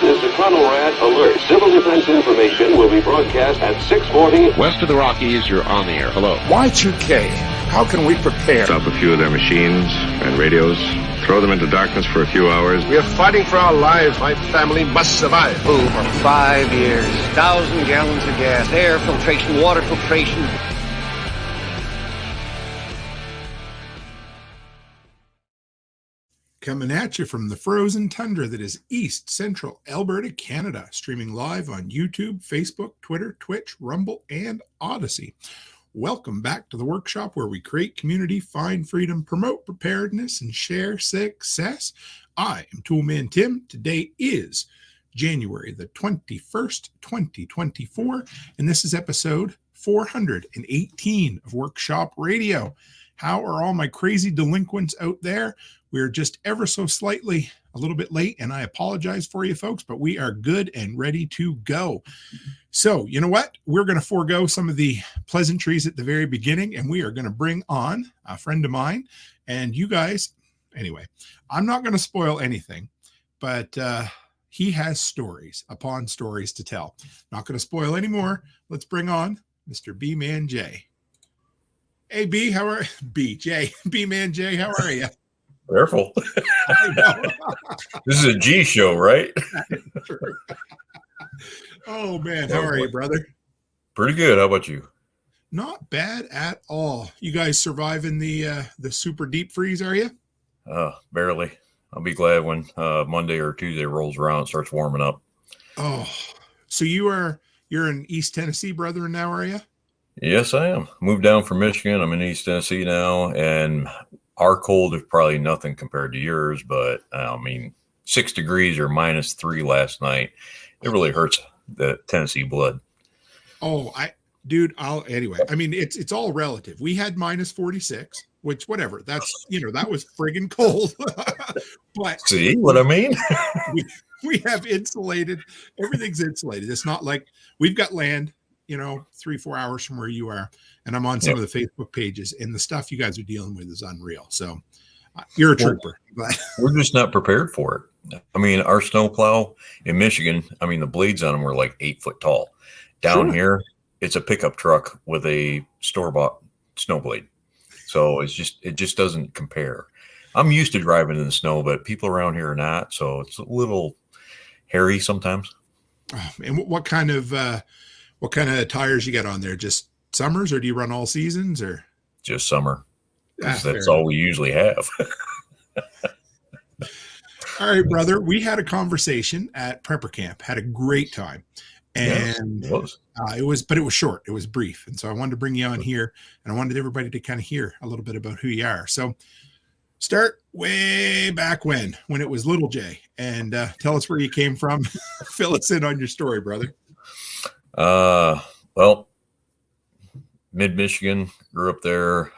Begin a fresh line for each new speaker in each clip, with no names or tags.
This is the Conrad Alert. Civil defense information will be broadcast at 6:40.
West of the Rockies, you're on the air. Hello.
Y2K, how can we prepare?
Stop a few of their machines and radios. Throw them into darkness for a few hours.
We are fighting for our lives. My family must survive.
For 5 years, 1,000 gallons of gas, air filtration, water filtration.
Coming at you from the frozen tundra that is East Central Alberta, Canada, streaming live on YouTube, Facebook, Twitter, Twitch, Rumble, and Odyssey. Welcome back to the workshop where we create community, find freedom, promote preparedness, and share success. I am Toolman Tim. Today is January the 21st, 2024, and this is episode 418 of Workshop Radio. How are all my crazy delinquents out there? We're just ever so slightly a little bit late, and I apologize for you folks, but we are good and ready to go. So, you know what? We're going to forego some of the pleasantries at the very beginning, and we are going to bring on a friend of mine. And you guys, anyway, I'm not going to spoil anything, but he has stories upon stories to tell. Not going to spoil anymore. Let's bring on Mr. B-Man J. Hey, B, how are B-J? B-Man J, how are you?
Careful. This is a G show, right?
Oh, man. How are you, brother?
Pretty good. How about you?
Not bad at all. You guys surviving the super deep freeze, are you?
Barely. I'll be glad when Monday or Tuesday rolls around and starts warming up.
Oh, so you're in East Tennessee, brother, now, are you?
Yes, I am. Moved down from Michigan. I'm in East Tennessee now, and our cold is probably nothing compared to yours, but I mean, 6 degrees or -3 last night. It really hurts the Tennessee blood.
Oh, anyway, I mean, it's all relative. We had -46, which whatever, that's, that was friggin' cold. But
see what I mean?
we have insulated, everything's insulated. It's not like we've got land, 3-4 hours from where you are. And I'm on some of the Facebook pages, and the stuff you guys are dealing with is unreal. So you're a trooper. But
we're just not prepared for it. I mean, our snowplow in Michigan, I mean, the blades on them were like 8 foot tall. Down here, it's a pickup truck with a store-bought snow blade. So it just doesn't compare. I'm used to driving in the snow, but people around here are not. So it's a little hairy sometimes.
And what kind of tires you got on there? Just summers, or do you run all seasons, or
just summer? That's all we usually have.
All right, brother. We had a conversation at prepper camp, had a great time. And
yes,
it was short. It was brief. And so I wanted to bring you on here, and I wanted everybody to kind of hear a little bit about who you are. So start way back when it was little J, and tell us where you came from. Fill us in on your story, brother.
Well, mid-Michigan, grew up there,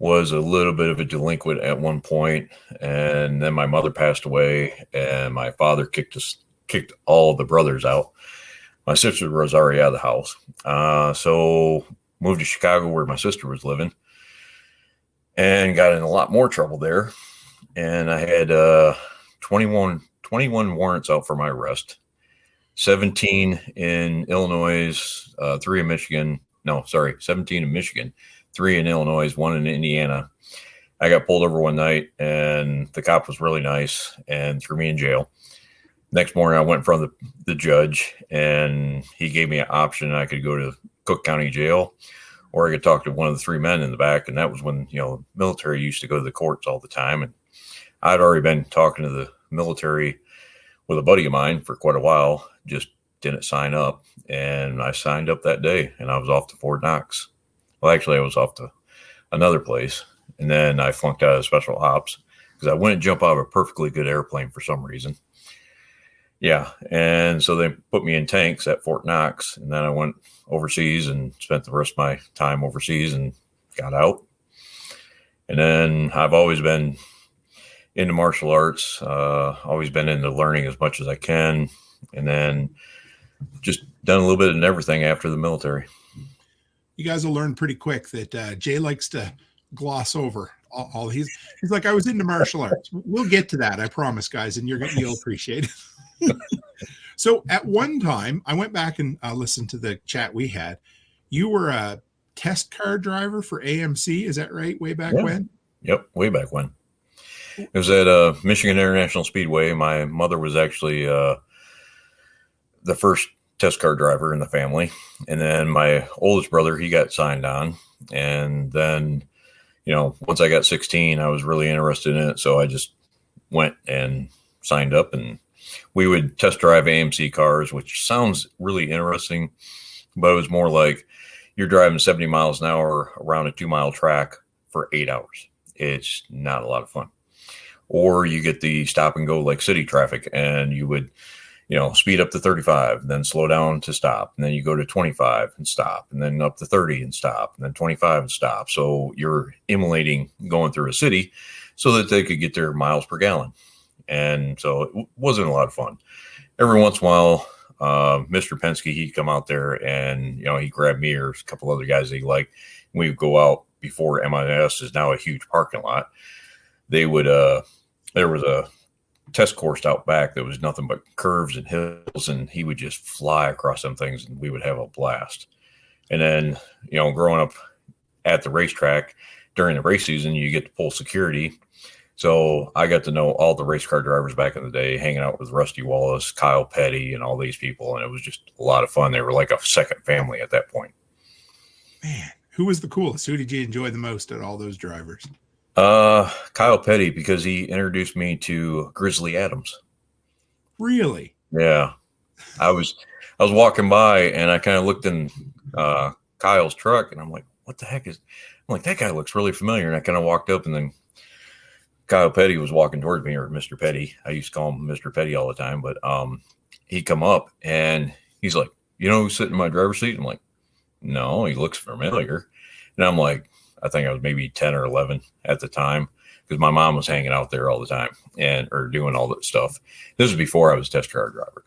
was a little bit of a delinquent at one point, and then my mother passed away, and my father kicked all the brothers out. My sister was already out of the house. So moved to Chicago where my sister was living, and got in a lot more trouble there. And I had 21 warrants out for my arrest. 17 in Illinois, 3 in Michigan. 17 in Michigan, 3 in Illinois, 1 in Indiana. I got pulled over one night, and the cop was really nice and threw me in jail. Next morning, I went in front of the judge, and he gave me an option. I could go to Cook County Jail, or I could talk to one of the 3 men in the back. And that was when, military used to go to the courts all the time. And I'd already been talking to the military with a buddy of mine for quite a while, just didn't sign up. And I signed up that day, and I was off to Fort Knox. Well, actually, I was off to another place. And then I flunked out of special ops because I wouldn't jump out of a perfectly good airplane for some reason. Yeah. And so they put me in tanks at Fort Knox, and then I went overseas and spent the rest of my time overseas and got out. And then I've always been into martial arts, always been into learning as much as I can, and then just done a little bit of everything after the military.
You guys will learn pretty quick that Jay likes to gloss over all he's like, I was into martial arts. We'll get to that, I promise, guys, and you'll appreciate it. So at one time, I went back and listened to the chat we had. You were a test car driver for AMC, is that right? Way back when?
Yep, way back when. It was at Michigan International Speedway. My mother was actually the first test car driver in the family. And then my oldest brother, he got signed on. And then, once I got 16, I was really interested in it. So I just went and signed up, and we would test drive AMC cars, which sounds really interesting, but it was more like you're driving 70 miles an hour around a 2-mile track for 8 hours. It's not a lot of fun. Or you get the stop and go like city traffic, and you would, speed up to 35, then slow down to stop. And then you go to 25 and stop, and then up to 30 and stop, and then 25 and stop. So you're emulating going through a city so that they could get their miles per gallon. And so it wasn't a lot of fun. Every once in a while, Mr. Penske, he'd come out there and, he grabbed me or a couple other guys that he liked. We would go out before MIS is now a huge parking lot. They would, there was a test course out back that was nothing but curves and hills, and he would just fly across them things, and we would have a blast. And then, growing up at the racetrack during the race season, you get to pull security. So I got to know all the race car drivers back in the day, hanging out with Rusty Wallace, Kyle Petty, and all these people. And it was just a lot of fun. They were like a second family at that point.
Man, who was the coolest? Who did you enjoy the most at all those drivers?
Kyle Petty, because he introduced me to Grizzly Adams.
Really?
Yeah. I was walking by, and I kind of looked in Kyle's truck, and I'm like, what the heck is, I'm like, that guy looks really familiar. And I kind of walked up, and then Kyle Petty was walking towards me, or Mr. Petty. I used to call him Mr. Petty all the time, but he'd come up and he's like, who's sitting in my driver's seat? I'm like, no, he looks familiar. And I'm like, I think I was maybe 10 or 11 at the time, because my mom was hanging out there all the time or doing all that stuff. This was before I was a test car driver.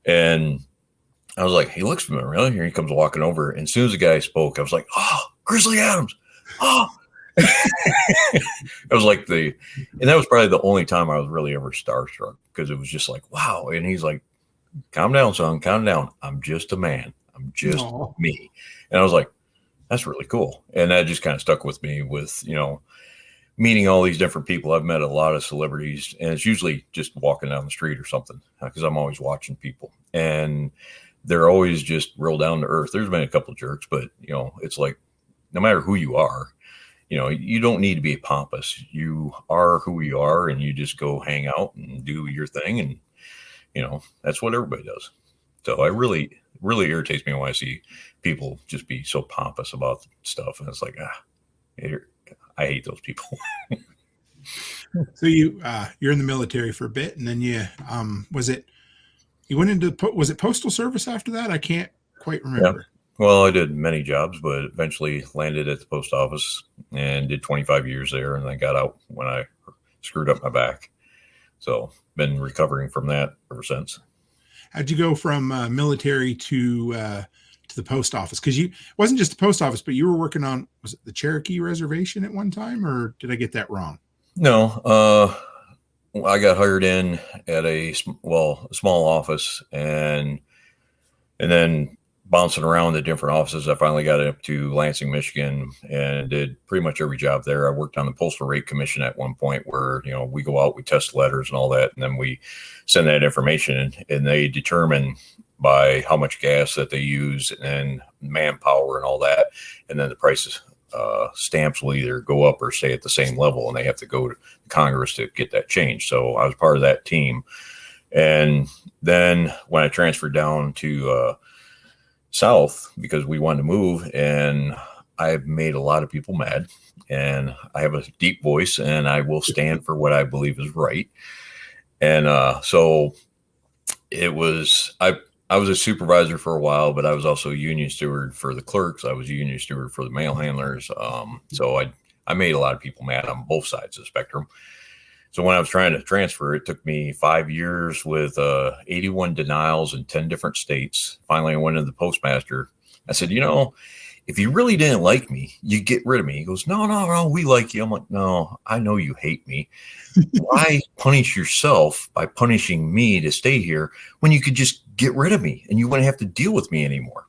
And I was like, he looks familiar. Here he comes walking over. And as soon as the guy spoke, I was like, oh, Grizzly Adams. Oh, it was like and that was probably the only time I was really ever starstruck, because it was just like, wow. And he's like, calm down, son, calm down. I'm just a man. I'm just me. And I was like, that's really cool. And that just kind of stuck with me with, meeting all these different people. I've met a lot of celebrities, and it's usually just walking down the street or something, because I'm always watching people, and they're always just real down to earth. There's been a couple of jerks, but it's like, no matter who you are, you don't need to be pompous. You are who you are, and you just go hang out and do your thing. And, that's what everybody does. So it really irritates me when I see people just be so pompous about stuff. And it's like, I hate those people.
So you're in the military for a bit, and then you went into, was it postal service after that? I can't quite remember.
Yeah. Well, I did many jobs, but eventually landed at the post office and did 25 years there, and then got out when I screwed up my back. So been recovering from that ever since.
How'd you go from military to the post office? Because it wasn't just the post office, but you were working on, was it the Cherokee Reservation at one time, or did I get that wrong?
No, I got hired in at a small office, and then bouncing around the different offices. I finally got up to Lansing, Michigan, and did pretty much every job there. I worked on the Postal Rate Commission at one point, where, we go out, we test letters and all that, and then we send that information, and they determine by how much gas that they use and manpower and all that. And then the prices, stamps will either go up or stay at the same level, and they have to go to Congress to get that changed. So I was part of that team. And then when I transferred down to South, because we wanted to move, and I've made a lot of people mad, and I have a deep voice, and I will stand for what I believe is right. And so it was, I was a supervisor for a while, but I was also a union steward for the clerks. I was a union steward for the mail handlers. So I made a lot of people mad on both sides of the spectrum. So when I was trying to transfer, it took me 5 years with 81 denials in 10 different states. Finally, I went to the postmaster. I said, if you really didn't like me, you get rid of me. He goes, no, we like you. I'm like, no, I know you hate me. Why punish yourself by punishing me to stay here when you could just get rid of me and you wouldn't have to deal with me anymore?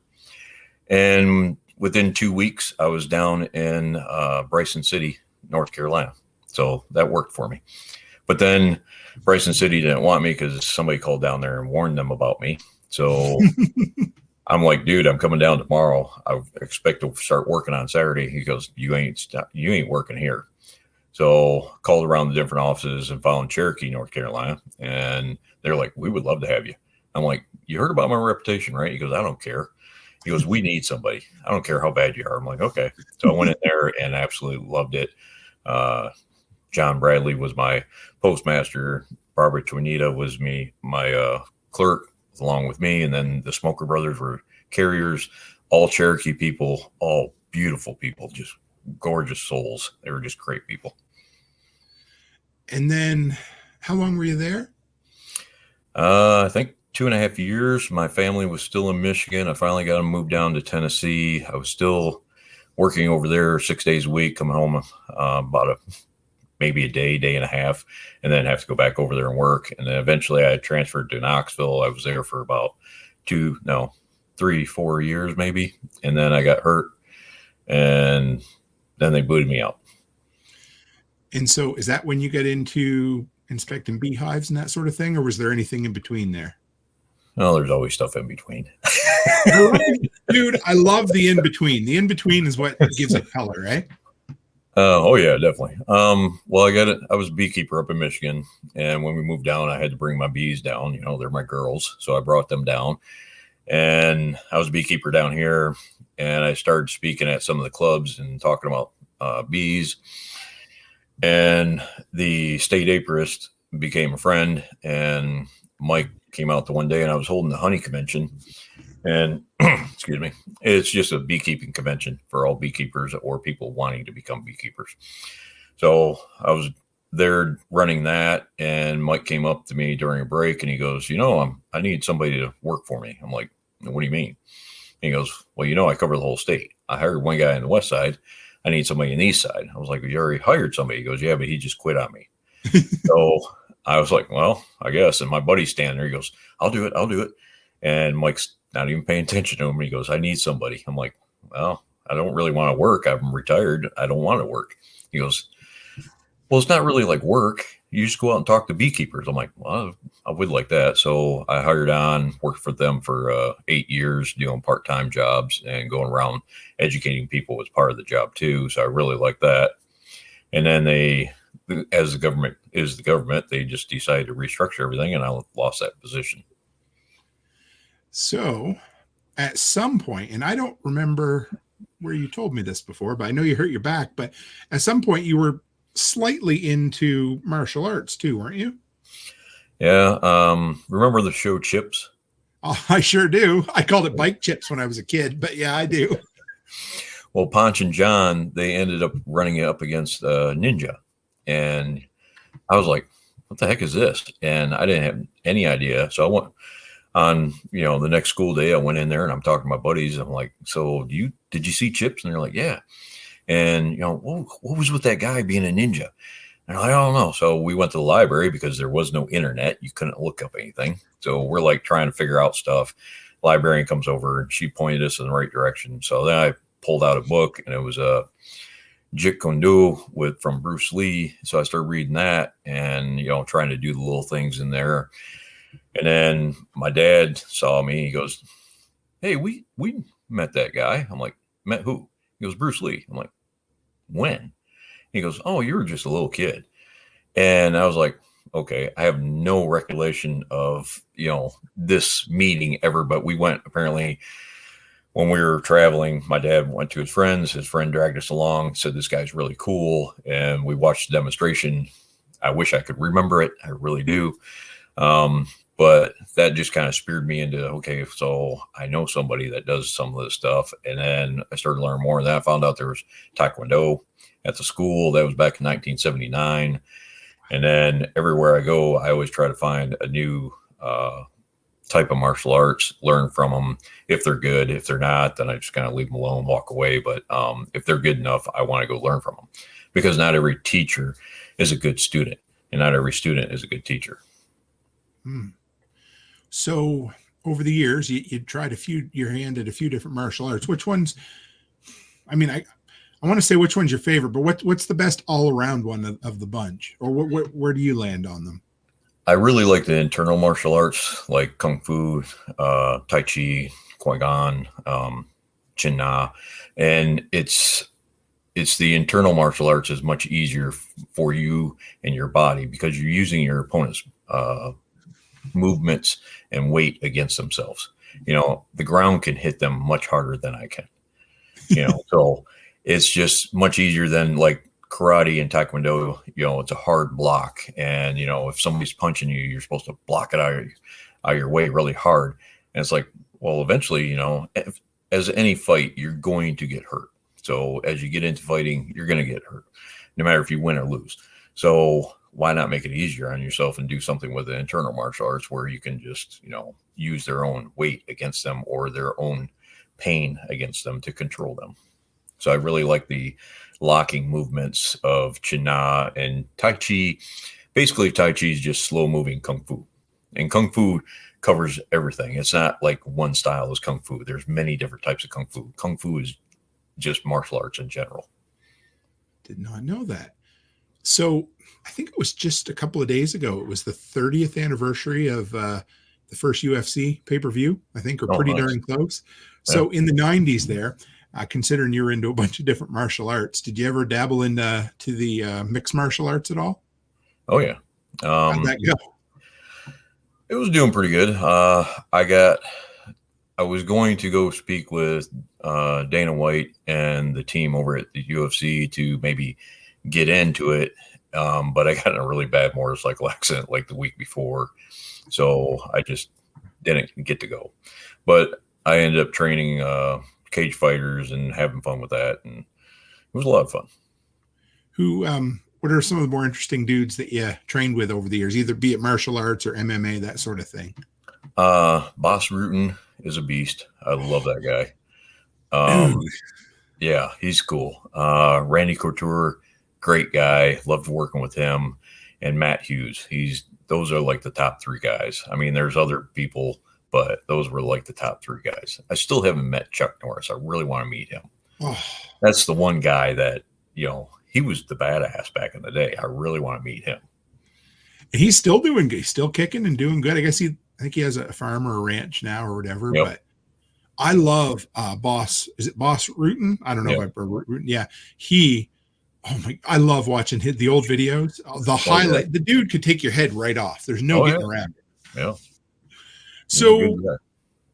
And within 2 weeks, I was down in Bryson City, North Carolina. So that worked for me. But then Bryson City didn't want me because somebody called down there and warned them about me. So I'm like, dude, I'm coming down tomorrow. I expect to start working on Saturday. He goes, you ain't working here. So called around the different offices and found Cherokee, North Carolina. And they're like, we would love to have you. I'm like, you heard about my reputation, right? He goes, I don't care. He goes, we need somebody. I don't care how bad you are. I'm like, okay. So I went in there and absolutely loved it. John Bradley was my postmaster. Barbara Twinita was my clerk along with me. And then the Smoker brothers were carriers, all Cherokee people, all beautiful people, just gorgeous souls. They were just great people.
And then how long were you there?
I think 2.5 years. My family was still in Michigan. I finally got to move down to Tennessee. I was still working over there 6 days a week, coming home about maybe a day and a half, and then have to go back over there and work. And then eventually I transferred to Knoxville. I was there for about 3-4 years maybe. And then I got hurt and then they booted me out.
And so is that when you get into inspecting beehives and that sort of thing, or was there anything in between there?
No, there's always stuff in between.
Dude, I love the in-between. The in-between is what gives it color, right?
Oh yeah, definitely. Well, I was a beekeeper up in Michigan, and when we moved down, I had to bring my bees down. You know, they're my girls, so I brought them down. And I was a beekeeper down here, and I started speaking at some of the clubs and talking about bees. And the state apiarist became a friend, and Mike came out the one day, and I was holding the honey convention. And excuse me, it's just a beekeeping convention for all beekeepers or people wanting to become beekeepers. So I was there running that, and Mike came up to me during a break, and he goes, I need somebody to work for me. I'm like, what do you mean? And he goes, well, I cover the whole state. I hired one guy on the west side. I need somebody on the east side. I was like, well, you already hired somebody. He goes, yeah, but he just quit on me. So I was like, well, I guess. And my buddy's standing there. He goes, I'll do it. And Mike's not even paying attention to him. He goes, I need somebody. I'm like, well, I don't really want to work. I'm retired. I don't want to work. He goes, well, it's not really like work. You just go out and talk to beekeepers. I'm like, well, I would like that. So I hired on, worked for them for 8 years, doing part-time jobs and going around educating people was part of the job too. So I really like that. And then as the government is the government, they just decided to restructure everything, and I lost that position.
So at some point, and I don't remember where you told me this before, but I know you hurt your back, but at some point you were slightly into martial arts too, weren't you?
Yeah. Remember the show Chips?
Oh, I sure do. I called it bike chips when I was a kid, but yeah, I do.
Well, Ponch and John, they ended up running it up against Ninja. And I was like, what the heck is this? And I didn't have any idea. So I went on, the next school day, I went in there and I'm talking to my buddies. I'm like, so did you see Chips? And they're like, yeah. And, what was with that guy being a ninja? And I don't know. So we went to the library because there was no internet. You couldn't look up anything. So we're like trying to figure out stuff. Librarian comes over and she pointed us in the right direction. So then I pulled out a book, and it was a Jeet Kune Do from Bruce Lee. So I started reading that and, trying to do the little things in there. And then my dad saw me. He goes, hey, we met that guy. I'm like, met who? He goes, Bruce Lee. I'm like, when? He goes, oh, you were just a little kid. And I was like, okay, I have no recollection of, this meeting ever, but we went apparently when we were traveling. My dad went to his friend dragged us along, said, this guy's really cool. And we watched the demonstration. I wish I could remember it. I really do. But that just kind of speared me into, okay, so I know somebody that does some of this stuff. And then I started learning more. And then I found out there was Taekwondo at the school. That was back in 1979. And then everywhere I go, I always try to find a new type of martial arts, learn from them. If they're good, if they're not, then I just kind of leave them alone, walk away. But if they're good enough, I want to go learn from them, because not every teacher is a good student, and not every student is a good teacher.
So over the years, you tried your hand at a few different martial arts. Which ones? I mean, I want to say which one's your favorite, but what's the best all around one of the bunch, or where do you land on them?
I really like the internal martial arts, like Kung Fu, Tai Chi, Qui-Gon, Chin Na, and it's the internal martial arts is much easier for you and your body, because you're using your opponent's movements and weight against themselves. The ground can hit them much harder than I can. So it's just much easier than like karate and taekwondo. It's a hard block, and if somebody's punching you, you're supposed to block it out of your way really hard. And it's like, well, eventually, as any fight, you're going to get hurt. So as you get into fighting, you're going to get hurt, no matter if you win or lose. So why not make it easier on yourself and do something with the internal martial arts, where you can just use their own weight against them, or their own pain against them, to control them. So I really like the locking movements of Chin Na and Tai Chi. Basically, Tai Chi is just slow moving Kung Fu, and Kung Fu covers everything. It's not like one style is Kung Fu. There's many different types of Kung Fu. Kung Fu is just martial arts in general.
Did not know that. So I think it was just a couple of days ago. It was the 30th anniversary of the first UFC pay-per-view, I think, or pretty
nice.
Darn close. So in the 90s there, considering you were into a bunch of different martial arts, did you ever dabble into the mixed martial arts at all?
Oh, yeah.
How'd that go?
It was doing pretty good. I was going to go speak with Dana White and the team over at the UFC to maybe get into it, but I got in a really bad motorcycle accident like the week before, so I just didn't get to go. But I ended up training cage fighters and having fun with that, and it was a lot of fun.
What are some of the more interesting dudes that you trained with over the years, either be it martial arts or MMA, that sort of thing?
Boss Rutan is a beast. I love that guy. Yeah, he's cool. Randy Couture, great guy. Loved working with him. And Matt Hughes. Those are like the top three guys. I mean, there's other people, but those were like the top three guys. I still haven't met Chuck Norris. I really want to meet him.
Oh.
That's the one guy that, he was the badass back in the day. I really want to meet him.
He's still doing good. He's still kicking and doing good. I think he has a farm or a ranch now or whatever. Yep. But I love Boss. Is it Boss Rutan? I don't know. Yep. If I Rutan. Yeah. I love watching the old videos. The highlight. Yeah. The dude could take your head right off. There's no getting around it.
Yeah.
So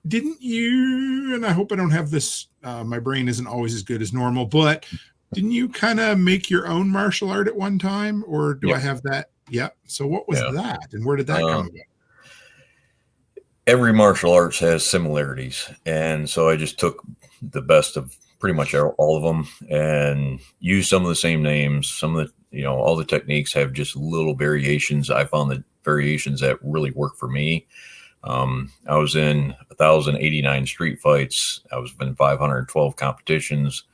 didn't you, and I hope I don't have this, my brain isn't always as good as normal, but didn't you kind of make your own martial art at one time, or do I have that? Yeah. So what was that, and where did that come about?
Every martial arts has similarities, and so I just took the best of pretty much all of them and used some of the same names. Some of the, all the techniques have just little variations. I found the variations that really work for me. I was in 1,089 street fights. I was in 512 competitions.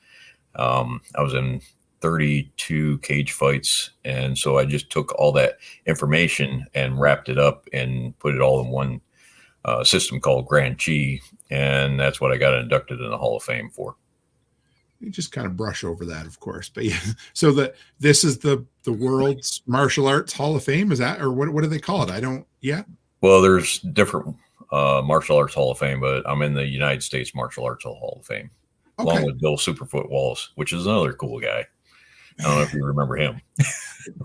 I was in 32 cage fights. And so I just took all that information and wrapped it up and put it all in one system called Grand Chi. And that's what I got inducted in the Hall of Fame for.
You just kind of brush over that, of course. But yeah, so this is the World's Martial Arts Hall of Fame. Is that, or what do they call it?
Well, there's different martial arts Hall of Fame, but I'm in the United States Martial Arts Hall of Fame, along with Bill Superfoot Wallace, which is another cool guy. I don't know if you remember him.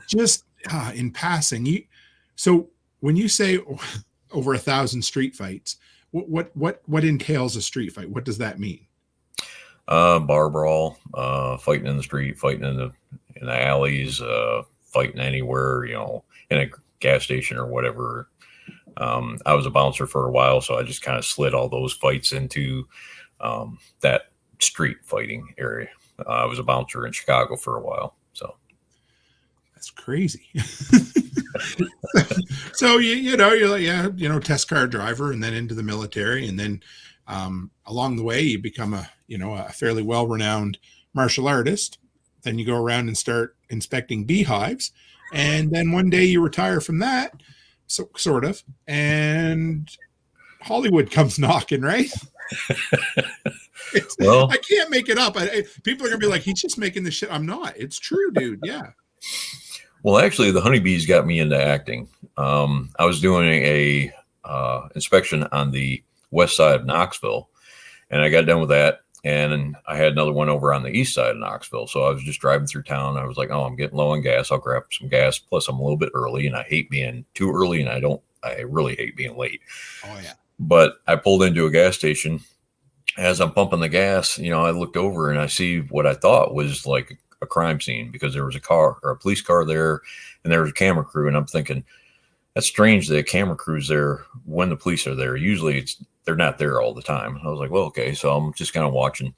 Just in passing, so when you say over 1,000 street fights, what entails a street fight? What does that mean?
Bar brawl, fighting in the street, fighting in the alleys, fighting anywhere, in a gas station or whatever. I was a bouncer for a while, so I just kind of slid all those fights into that street fighting area. I was a bouncer in Chicago for a while. So
That's crazy. So you're like, yeah, test car driver, and then into the military, and then along the way you become a fairly well-renowned martial artist. Then you go around and start inspecting beehives, and then one day you retire from that, so sort of, and Hollywood comes knocking, right? Well, I can't make it up. People are gonna be like, he's just making this shit. I'm not. It's true, dude. Yeah.
Well, actually, the honeybees got me into acting. I was doing a inspection on the west side of Knoxville, and I got done with that, and I had another one over on the east side of Knoxville. So I was just driving through town. I was like, oh, I'm getting low on gas. I'll grab some gas. Plus, I'm a little bit early, and I hate being too early, and I really hate being late.
Oh, yeah.
But I pulled into a gas station. As I'm pumping the gas, I looked over and I see what I thought was like a crime scene, because there was a car or a police car there, and there was a camera crew. And I'm thinking, that's strange that a camera crew's there when the police are there. Usually they're not there all the time. I was like, well, okay. So I'm just kind of watching,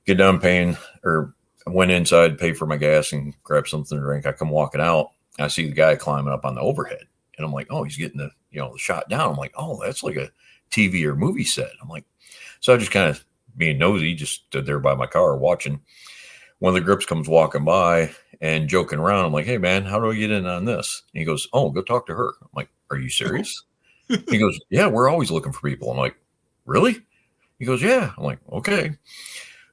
get done paying, or I went inside, pay for my gas and grab something to drink. I come walking out. I see the guy climbing up on the overhead, and I'm like, oh, he's getting the shot down. I'm like, oh, that's like a TV or movie set. I'm like, so I just kind of being nosy, just stood there by my car watching. One of the grips comes walking by and joking around. I'm like, hey, man, how do I get in on this? And he goes, oh, go talk to her. I'm like, are you serious? He goes, yeah, we're always looking for people. I'm like, really? He goes, yeah. I'm like, okay.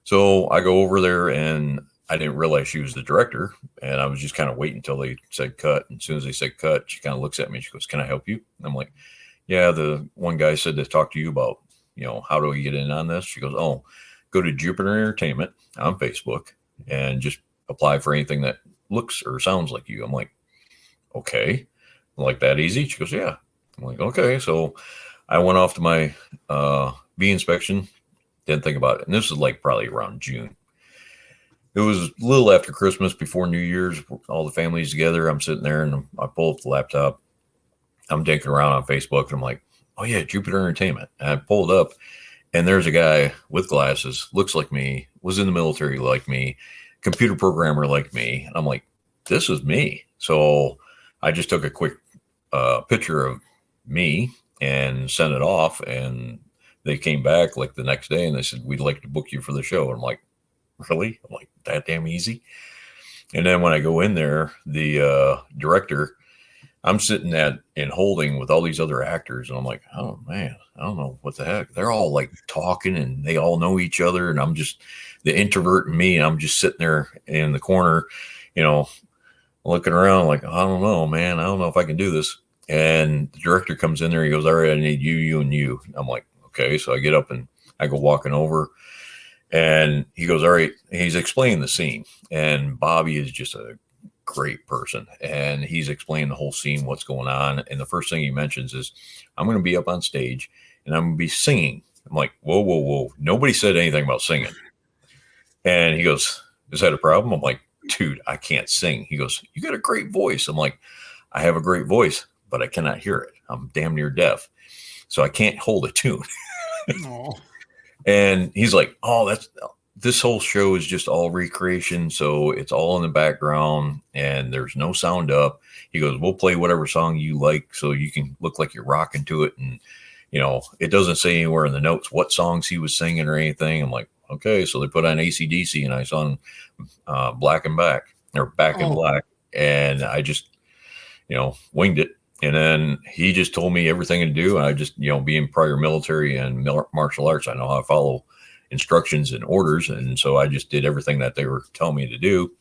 So I go over there, and I didn't realize she was the director. And I was just kind of waiting until they said cut. And as soon as they said cut, she kind of looks at me and she goes, can I help you? And I'm like, yeah, the one guy said to talk to you about, how do we get in on this? She goes, oh, go to Jupiter Entertainment on Facebook and just apply for anything that looks or sounds like you. I'm like, okay. I'm like, that easy? She goes, yeah. I'm like, okay. So I went off to my bee inspection, didn't think about it. And this is like probably around June. It was a little after Christmas, before New Year's, all the families together. I'm sitting there and I pull up the laptop. I'm dinking around on Facebook, and I'm like, oh yeah, Jupiter Entertainment. And I pulled up, and there's a guy with glasses, looks like me, was in the military like me, computer programmer like me. And I'm like, this is me. So I just took a quick picture of me and sent it off. And they came back like the next day, and they said, we'd like to book you for the show. And I'm like, really? I'm like, that damn easy? And then when I go in there, the director, I'm sitting in holding with all these other actors, and I'm like, oh man, I don't know what the heck. They're all like talking, and they all know each other, and I'm just the introvert in me, and I'm just sitting there in the corner, looking around like, I don't know, man. I don't know if I can do this. And the director comes in there. He goes, all right, I need you, you, and you. I'm like, okay. So I get up and I go walking over, and he goes, all right. He's explaining the scene, and Bobby is just a great person, and he's explaining the whole scene, what's going on. And the first thing he mentions is, I'm going to be up on stage and I'm going to be singing. I'm like, whoa. Nobody said anything about singing. And he goes, is that a problem? I'm like, dude, I can't sing. He goes, you got a great voice. I'm like, I have a great voice, but I cannot hear it. I'm damn near deaf, so I can't hold a tune. And he's like, oh, this whole show is just all recreation. So it's all in the background and there's no sound up. He goes, we'll play whatever song you like, so you can look like you're rocking to it. And, it doesn't say anywhere in the notes what songs he was singing or anything. I'm like, okay. So they put on AC/DC, and I saw Black and Back, or Back in Black. And I just, winged it. And then he just told me everything to do. And I just, being prior military and martial arts, I know how to follow instructions and orders. And so I just did everything that they were telling me to do.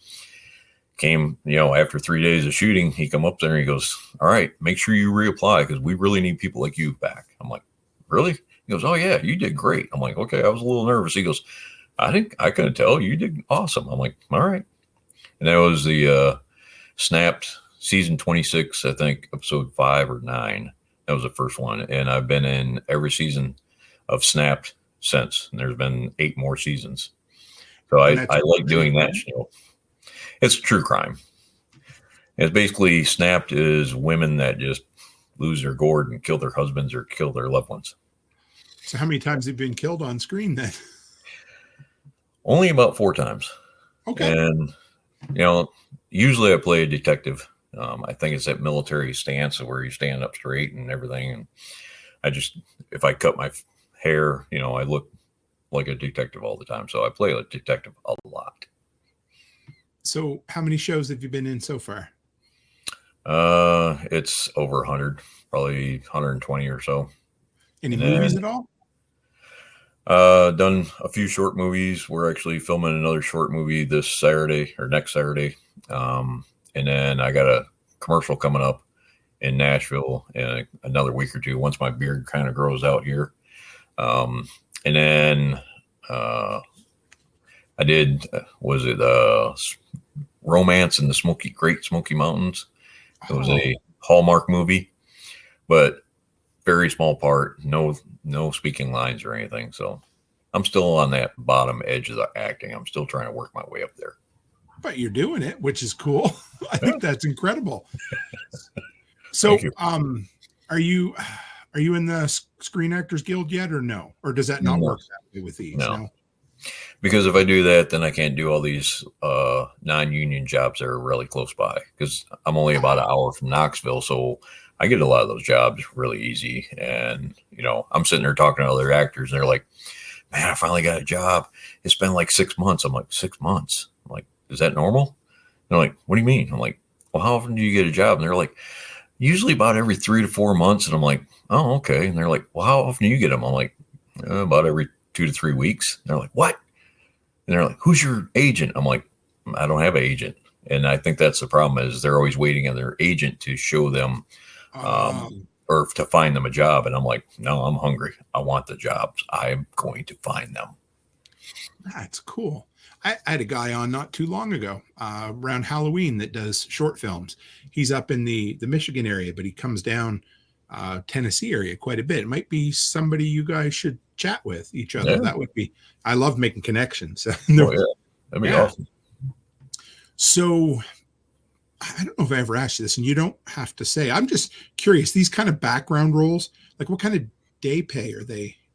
Came, after 3 days of shooting, he come up there and he goes, all right, make sure you reapply, because we really need people like you back. I'm like, really? He goes, oh yeah, you did great. I'm like, okay, I was a little nervous. He goes, I couldn't tell. You did awesome. I'm like, all right. And that was the Snapped season 26, I think episode 5 or 9. That was the first one. And I've been in every season of Snapped since. And there's been 8 more seasons. So I like doing that show. It's true crime. It's basically, Snapped is women that just lose their gourd and kill their husbands or kill their loved ones.
So how many times have you been killed on screen then?
Only about 4 times.
Okay.
And, usually I play a detective. I think it's that military stance where you stand up straight and everything. And if I cut my hair, I look like a detective all the time. So I play a detective a lot.
So how many shows have you been in so far?
It's over 100, probably 120 or so.
Any movies at all?
Done a few short movies. We're actually filming another short movie this Saturday or next Saturday. And then I got a commercial coming up in Nashville in another week or two, once my beard kind of grows out here. And then I did, Romance in the Great Smoky Mountains. It was a Hallmark movie, but very small part, no speaking lines or anything. So I'm still on that bottom edge of the acting. I'm still trying to work my way up there.
But you're doing it, which is cool. I think that's incredible. So, are you in the Screen Actors Guild yet, or no? Or does that not work that way with these?
No. Because if I do that, then I can't do all these non-union jobs that are really close by. Because I'm only about an hour from Knoxville, so I get a lot of those jobs really easy. And I'm sitting there talking to other actors, and they're like, "Man, I finally got a job. It's been like 6 months." I'm like, 6 months? I'm like, is that normal? And they're like, what do you mean? I'm like, well, how often do you get a job? And they're like, usually about every 3 to 4 months. And I'm like, oh, okay. And they're like, well, how often do you get them? I'm like, about every 2 to 3 weeks. And they're like, what? And they're like, who's your agent? I'm like, I don't have an agent. And I think that's the problem, is they're always waiting on their agent to show them or to find them a job. And I'm like, no, I'm hungry. I want the jobs. I'm going to find them.
That's cool. I had a guy on not too long ago around Halloween that does short films. He's up in the Michigan area, but he comes down Tennessee area quite a bit. It might be somebody you guys should chat with each other. Yeah. That would be, I love making connections.
That'd be awesome.
So I don't know if I ever asked you this, and you don't have to say. I'm just curious, these kind of background roles, like what kind of day pay do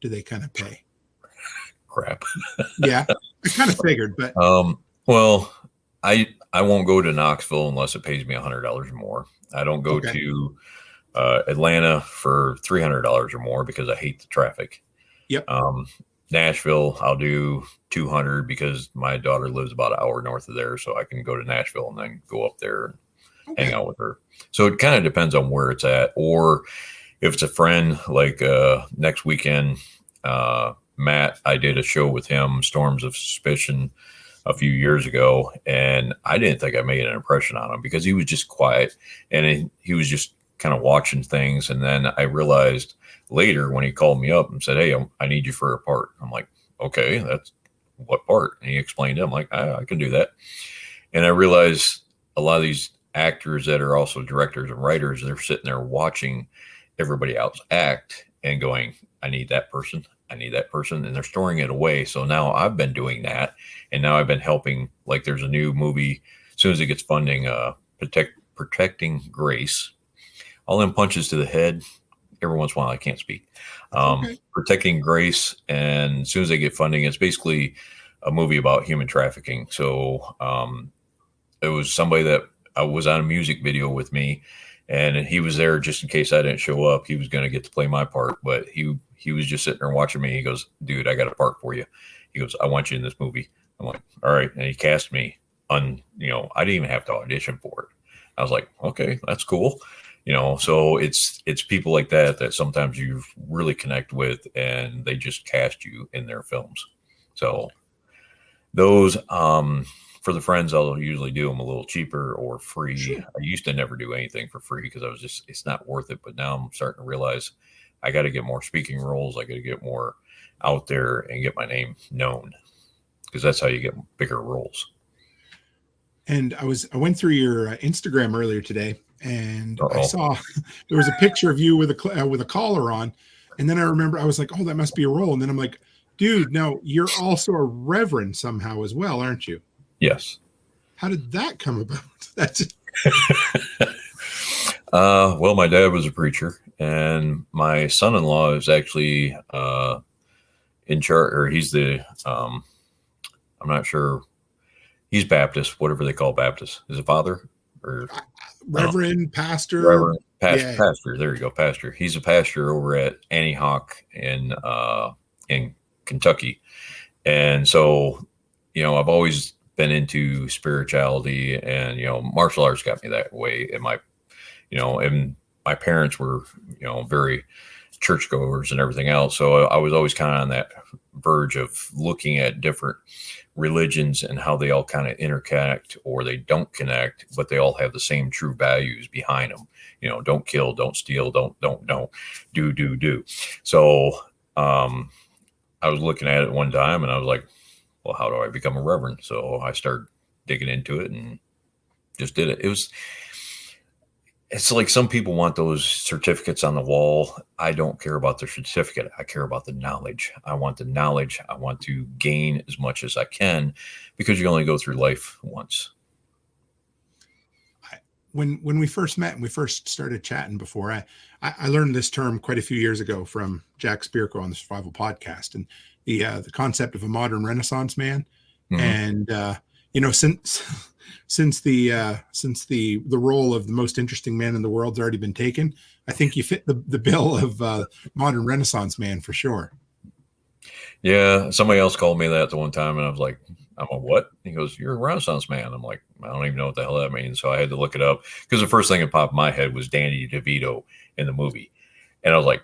they kind of pay?
Crap.
Yeah, I kind of figured, but
well, I won't go to Knoxville unless it pays me $100 or more. I don't go to Atlanta for $300 or more because I hate the traffic.
Yep.
Nashville, I'll do $200 because my daughter lives about an hour north of there, so I can go to Nashville and then go up there and hang out with her. So it kind of depends on where it's at, or if it's a friend. Like next weekend, Matt, I did a show with him, Storms of Suspicion, a few years ago, and I didn't think I made an impression on him because he was just quiet and he was just kind of watching things. And then I realized later when he called me up and said, "Hey, I need you for a part." I'm like, "Okay, that's what part?" And he explained it. I'm like, I can do that. And I realized a lot of these actors that are also directors and writers, they're sitting there watching everybody else act and going, "I need that person. I need that person," and they're storing it away. So now I've been doing that, and now I've been helping. Like there's a new movie, as soon as it gets funding, Protecting Grace. All them punches to the head, every once in a while I can't speak. Protecting Grace, and as soon as they get funding, it's basically a movie about human trafficking. So it was somebody that was on a music video with me, and he was there just in case I didn't show up. He was going to get to play my part, but he was just sitting there watching me. He goes, "Dude, I got a part for you." He goes, "I want you in this movie." I'm like, "All right." And he cast me on, I didn't even have to audition for it. I was like, "Okay, that's cool." So it's people like that sometimes you really connect with, and they just cast you in their films. So those, for the friends, I'll usually do them a little cheaper or free. Sure. I used to never do anything for free because it's not worth it. But now I'm starting to realize I got to get more speaking roles. I got to get more out there and get my name known, because that's how you get bigger roles. And
I went through your Instagram earlier today, and I saw there was a picture of you with a collar on, and then I remember I was like, "Oh, that must be a role." And then I'm like, "Dude, no, you're also a reverend somehow as well, aren't you?"
Yes.
How did that come about? That's
well, my dad was a preacher, and my son-in-law is actually in charge, or he's the I'm not sure. He's Baptist, whatever they call Baptist. Is it father or
Reverend, pastor?
Reverend,
Yeah.
pastor. There you go, pastor. He's a pastor over at Antioch in Kentucky. And so, I've always been into spirituality, and, martial arts got me that way. And my parents were, very churchgoers and everything else. So I was always kind of on that verge of looking at different religions and how they all kind of interconnect, or they don't connect, but they all have the same true values behind them. Don't kill, don't steal, don't, do. So I was looking at it one time and I was like, well, how do I become a reverend? So I started digging into it and just did it. It's like some people want those certificates on the wall. I don't care about the certificate. I care about the knowledge. I want the knowledge. I want to gain as much as I can, because you only go through life once.
When we first met and we first started chatting before, I learned this term quite a few years ago from Jack Spirko on the Survival Podcast, and the concept of a modern Renaissance man. Mm-hmm. And since the role of the most interesting man in the world's already been taken, I think you fit the bill of modern Renaissance man for sure.
Yeah, somebody else called me that the one time, and I was like, I'm a what? He goes, you're a Renaissance man. I'm like, I don't even know what the hell that means. So I had to look it up, because the first thing that popped in my head was Danny DeVito in the movie. And I was like,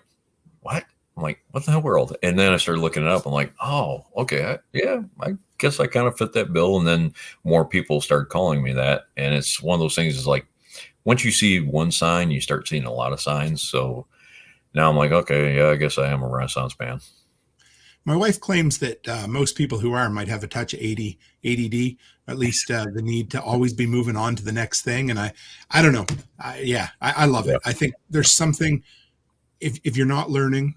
what? I'm like, what the hell world? And then I started looking it up. I'm like, oh, okay. I guess I kind of fit that bill. And then more people started calling me that. And it's one of those things, is like, once you see one sign, you start seeing a lot of signs. So now I'm like, okay, yeah, I guess I am a Renaissance man.
My wife claims that most people who might have a touch of ADD, at least the need to always be moving on to the next thing. And I don't know. I love it. I think there's something, if you're not learning,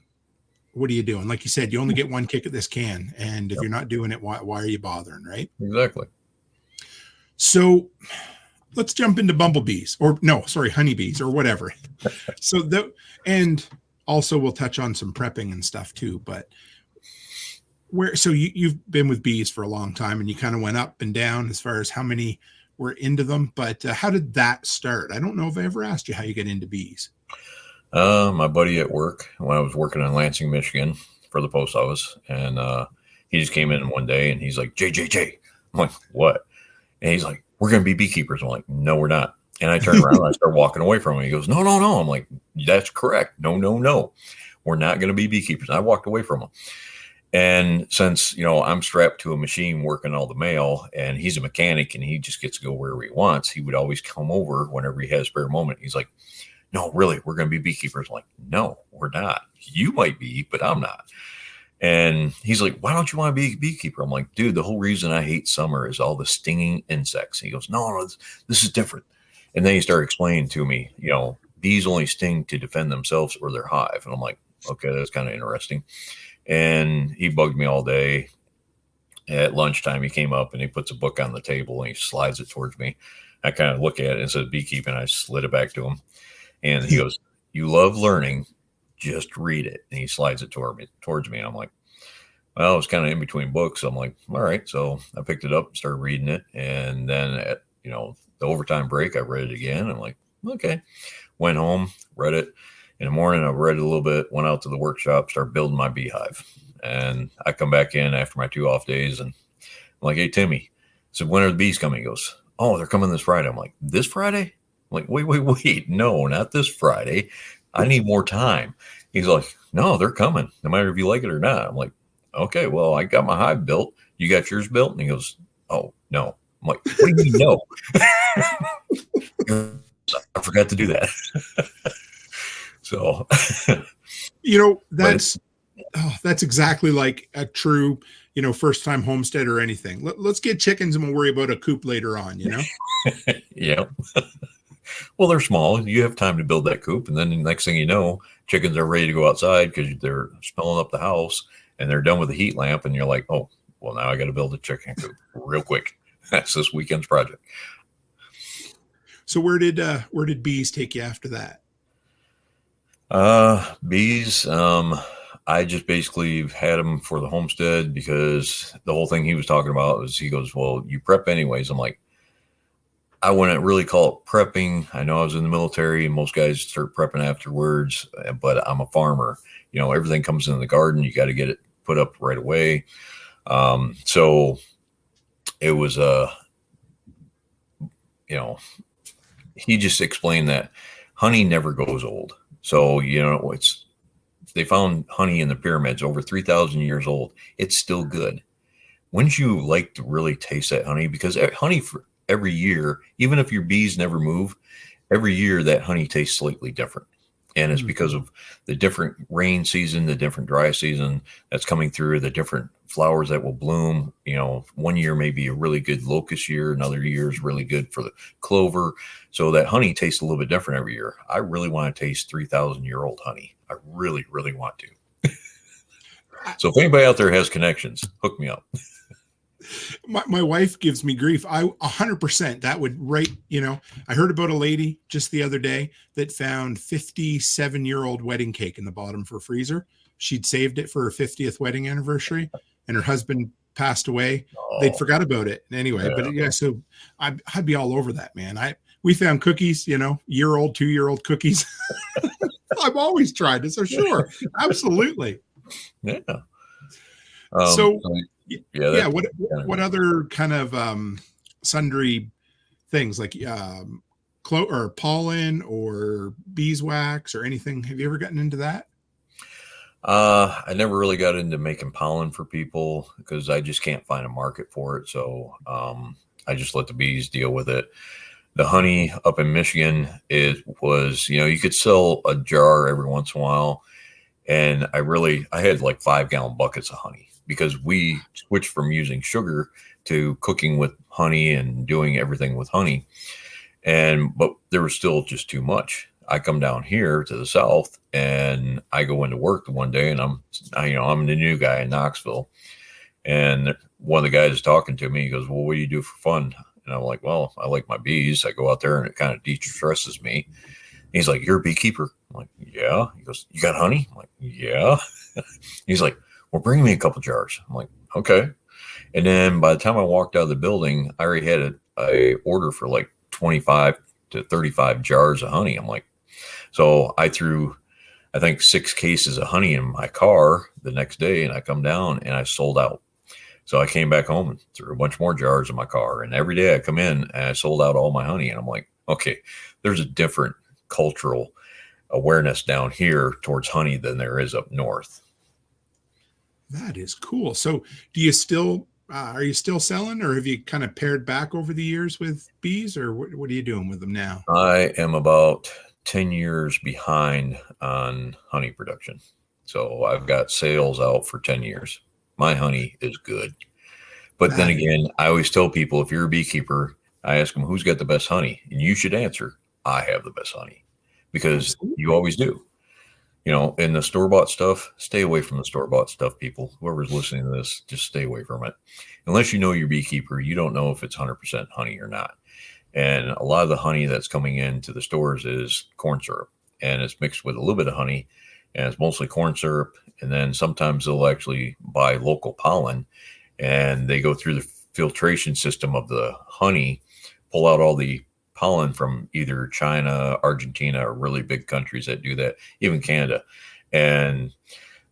what are you doing? Like you said, you only get one kick at this can. And if you're not doing it, why are you bothering? Right?
Exactly.
So let's jump into bumblebees, honeybees or whatever. And also we'll touch on some prepping and stuff too, but you've been with bees for a long time, and you kind of went up and down as far as how many were into them, but how did that start? I don't know if I ever asked you how you get into bees.
My buddy at work, when I was working in Lansing, Michigan for the post office, and he just came in one day and he's like, JJJ. I'm like, what? And he's like, we're going to be beekeepers. I'm like, no, we're not. And I turned around and I started walking away from him. He goes, no. I'm like, that's correct. No. We're not going to be beekeepers. And I walked away from him. And since, I'm strapped to a machine working all the mail, and he's a mechanic and he just gets to go wherever he wants, he would always come over whenever he has a spare moment. He's like, no, really, we're going to be beekeepers. I'm like, no, we're not. You might be, but I'm not. And he's like, why don't you want to be a beekeeper? I'm like, dude, the whole reason I hate summer is all the stinging insects. He goes, no, this is different. And then he started explaining to me, bees only sting to defend themselves or their hive. And I'm like, okay, that's kind of interesting. And he bugged me all day. At lunchtime, he came up and he puts a book on the table and he slides it towards me. I kind of look at it and it says beekeeping. I slid it back to him. And he goes, you love learning, just read it. And he slides it towards me. And I'm like, well, it was kind of in between books. I'm like, all right. So I picked it up and started reading it. And then at, the overtime break, I read it again. I'm like, okay. Went home, read it. In the morning, I read it a little bit, went out to the workshop, started building my beehive. And I come back in after my 2 off days and I'm like, hey, Timmy. I said, when are the bees coming? He goes, oh, they're coming this Friday. I'm like, this Friday? I'm like, wait. No, not this Friday. I need more time. He's like, no, they're coming, no matter if you like it or not. I'm like, okay, well, I got my hive built. You got yours built? And he goes, oh, no. I'm like, what do you mean no? I forgot to do that. So,
that's exactly like a true, first time homestead or anything. Let's get chickens and we'll worry about a coop later on,
Yeah. Well, they're small. You have time to build that coop. And then the next thing you know, chickens are ready to go outside because they're smelling up the house and they're done with the heat lamp. And you're like, oh, well, now I got to build a chicken coop real quick. That's this weekend's project.
So where did bees take you after that?
Bees. I I just basically had him for the homestead because the whole thing he was talking about was, he goes, well, you prep anyways. I'm like, I wouldn't really call it prepping. I know I was in the military and most guys start prepping afterwards, but I'm a farmer. Everything comes in the garden. You got to get it put up right away. So it was, he just explained that honey never goes old. So, they found honey in the pyramids over 3,000 years old. It's still good. Wouldn't you like to really taste that honey? Because honey for every year, even if your bees never move, every year that honey tastes slightly different. And it's because of the different rain season, the different dry season that's coming through, the different flowers that will bloom. One year may be a really good locust year. Another year is really good for the clover. So that honey tastes a little bit different every year. I really want to taste 3,000-year-old honey. I really, really want to. So if anybody out there has connections, hook me up.
My wife gives me grief. 100% that would I heard about a lady just the other day that found 57-year-old wedding cake in the bottom of her freezer. She'd saved it for her 50th wedding anniversary and her husband passed away. They'd forgot about it anyway. Yeah. But yeah, so I'd be all over that, man. We found cookies, year-old, 2-year-old cookies. I've always tried it. So sure. Absolutely.
Yeah.
What other kind of sundry things like or pollen or beeswax or anything? Have you ever gotten into that?
I never really got into making pollen for people because I just can't find a market for it. So I just let the bees deal with it. The honey up in Michigan, it was, you could sell a jar every once in a while. And I had like 5-gallon buckets of honey because we switched from using sugar to cooking with honey and doing everything with honey. But there was still just too much. I come down here to the South and I go into work one day and I'm the new guy in Knoxville. And one of the guys is talking to me. He goes, well, what do you do for fun? And I'm like, well, I like my bees. I go out there and it kind of de-stresses me. He's like, you're a beekeeper? I'm like, yeah. He goes, you got honey? I'm like, yeah. He's like, well, bring me a couple jars. I'm like, okay. And then by the time I walked out of the building, I already had a order for like 25 to 35 jars of honey. I'm like, so I threw, I think 6 cases of honey in my car the next day and I come down and I sold out. So I came back home and threw a bunch more jars in my car. And every day I come in and I sold out all my honey. And I'm like, okay, there's a different cultural awareness down here towards honey than there is up north.
That is cool. So do you still, are you still selling or have you kind of pared back over the years with bees or what are you doing with them now?
I am about 10 years behind on honey production. So I've got sales out for 10 years. My honey is good. But then again, I always tell people, if you're a beekeeper, I ask them, who's got the best honey? And you should answer, I have the best honey, because you always do. In the store-bought stuff, stay away from the store-bought stuff, people. Whoever's listening to this, just stay away from it. Unless you know your beekeeper, you don't know if it's 100% honey or not. And a lot of the honey that's coming into the stores is corn syrup, and it's mixed with a little bit of honey, and it's mostly corn syrup. And then sometimes they'll actually buy local pollen, and they go through the filtration system of the honey, pull out all the pollen from either China, Argentina, or really big countries that do that, even Canada. And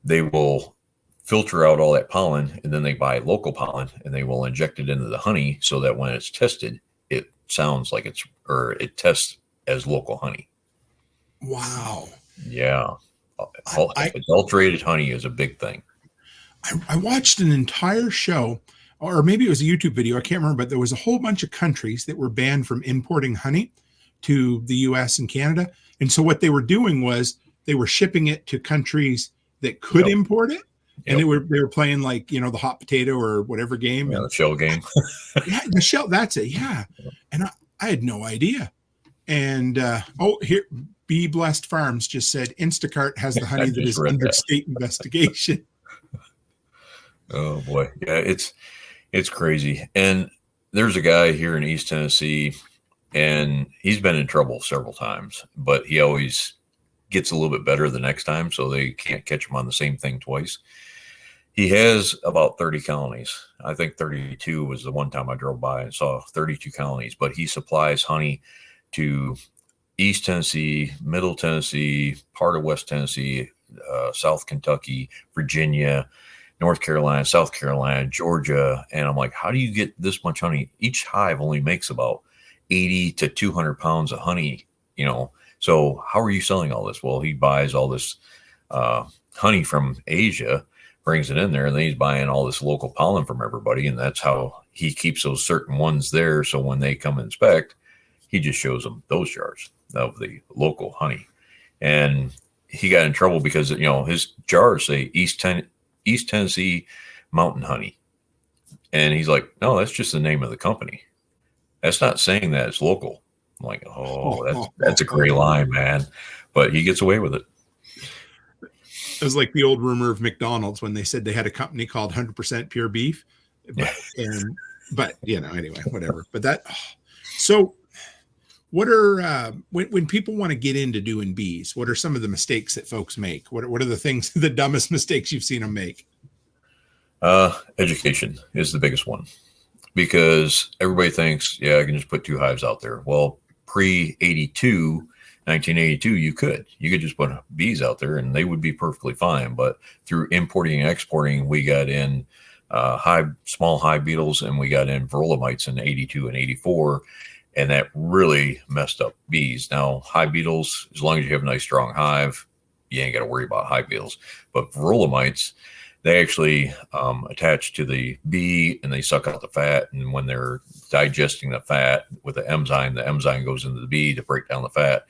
they will filter out all that pollen, and then they buy local pollen, and they will inject it into the honey so that when it's tested, it sounds like it tests as local honey.
Wow.
Yeah. Adulterated honey is a big thing.
I watched an entire show, or maybe it was a YouTube video, I can't remember, but there was a whole bunch of countries that were banned from importing honey to the U.S. and Canada. And so what they were doing was they were shipping it to countries that could import it. And they were playing like, the hot potato or whatever game.
Yeah, the shell game.
Yeah, the shell, that's it. Yeah. And I had no idea. And here, Bee Blessed Farms just said Instacart has the honey that is under state investigation.
Oh boy. Yeah, it's crazy. And there's a guy here in East Tennessee, and he's been in trouble several times, but he always gets a little bit better the next time, so they can't catch them on the same thing twice. He has about 30 colonies. I think 32 was the one time I drove by and saw 32 colonies, but he supplies honey to East Tennessee, Middle Tennessee, part of West Tennessee, South Kentucky, Virginia, North Carolina, South Carolina, Georgia. And I'm like, how do you get this much honey? Each hive only makes about 80 to 200 pounds of honey, so how are you selling all this? Well, he buys all this honey from Asia, brings it in there, and then he's buying all this local pollen from everybody, and that's how he keeps those certain ones there. So when they come inspect, he just shows them those jars of the local honey. And he got in trouble because his jars say East Tennessee Mountain Honey, and he's like, no, that's just the name of the company. That's not saying that it's local. I'm like, that's a gray line, man. But he gets away with it.
It was like the old rumor of McDonald's when they said they had a company called 100% Pure Beef. But anyway, whatever. But so what are, when people want to get into doing bees, what are some of the mistakes that folks make? What are the things, the dumbest mistakes you've seen them make?
Education is the biggest one, because everybody thinks, I can just put 2 hives out there. Well, pre-1982, you could just put bees out there and they would be perfectly fine. But through importing and exporting, we got in small hive beetles, and we got in varroa mites in 82 and 84. And that really messed up bees. Now, hive beetles, as long as you have a nice strong hive, you ain't got to worry about hive beetles. But varroa mites, they actually attach to the bee and they suck out the fat. And when they're digesting the fat with the enzyme goes into the bee to break down the fat,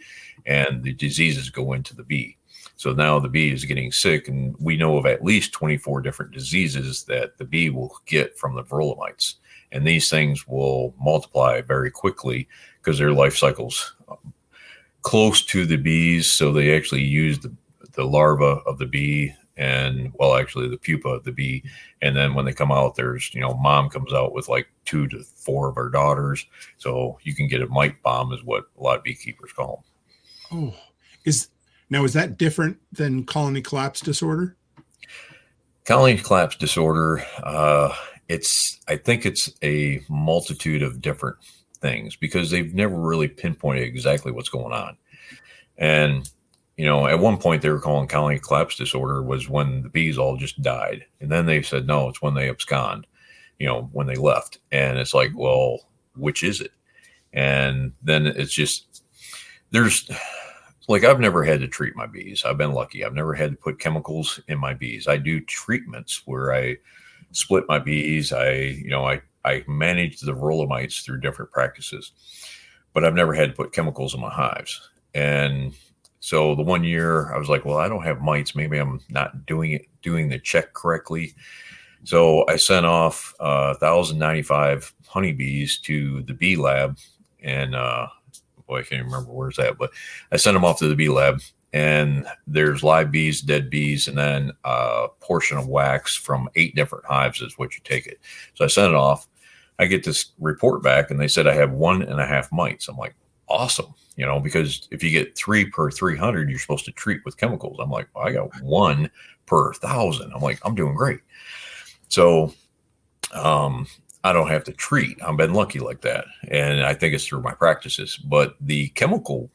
and the diseases go into the bee. So now the bee is getting sick, and we know of at least 24 different diseases that the bee will get from the varroa mites. And these things will multiply very quickly because their life cycle's close to the bees. So they actually use the larva of the bee and, actually the pupa of the bee. And then when they come out, there's, mom comes out with like 2 to 4 of her daughters. So you can get a mite bomb is what a lot of beekeepers call them.
Oh, is that different than colony collapse disorder?
Colony collapse disorder, I think it's a multitude of different things because they've never really pinpointed exactly what's going on. And, at one point they were calling colony collapse disorder was when the bees all just died. And then they said, no, it's when they abscond, when they left. And it's like, well, which is it? And then it's just, I've never had to treat my bees. I've been lucky. I've never had to put chemicals in my bees. I do treatments where I split my bees. I manage the varroa mites through different practices, but I've never had to put chemicals in my hives. And so the one year I was like, well, I don't have mites. Maybe I'm not doing the check correctly. So I sent off 1,095 honeybees to the bee lab, and I can't even remember where's that, but I sent them off to the bee lab, and there's live bees, dead bees, and then a portion of wax from 8 different hives is what you take it. So I sent it off. I get this report back, and they said I have 1.5 mites. I'm like, awesome. Because if you get 3 per 300, you're supposed to treat with chemicals. I'm like, well, I got 1 per 1,000. I'm like, I'm doing great. So, I don't have to treat. I've been lucky like that. And I think it's through my practices, but the chemical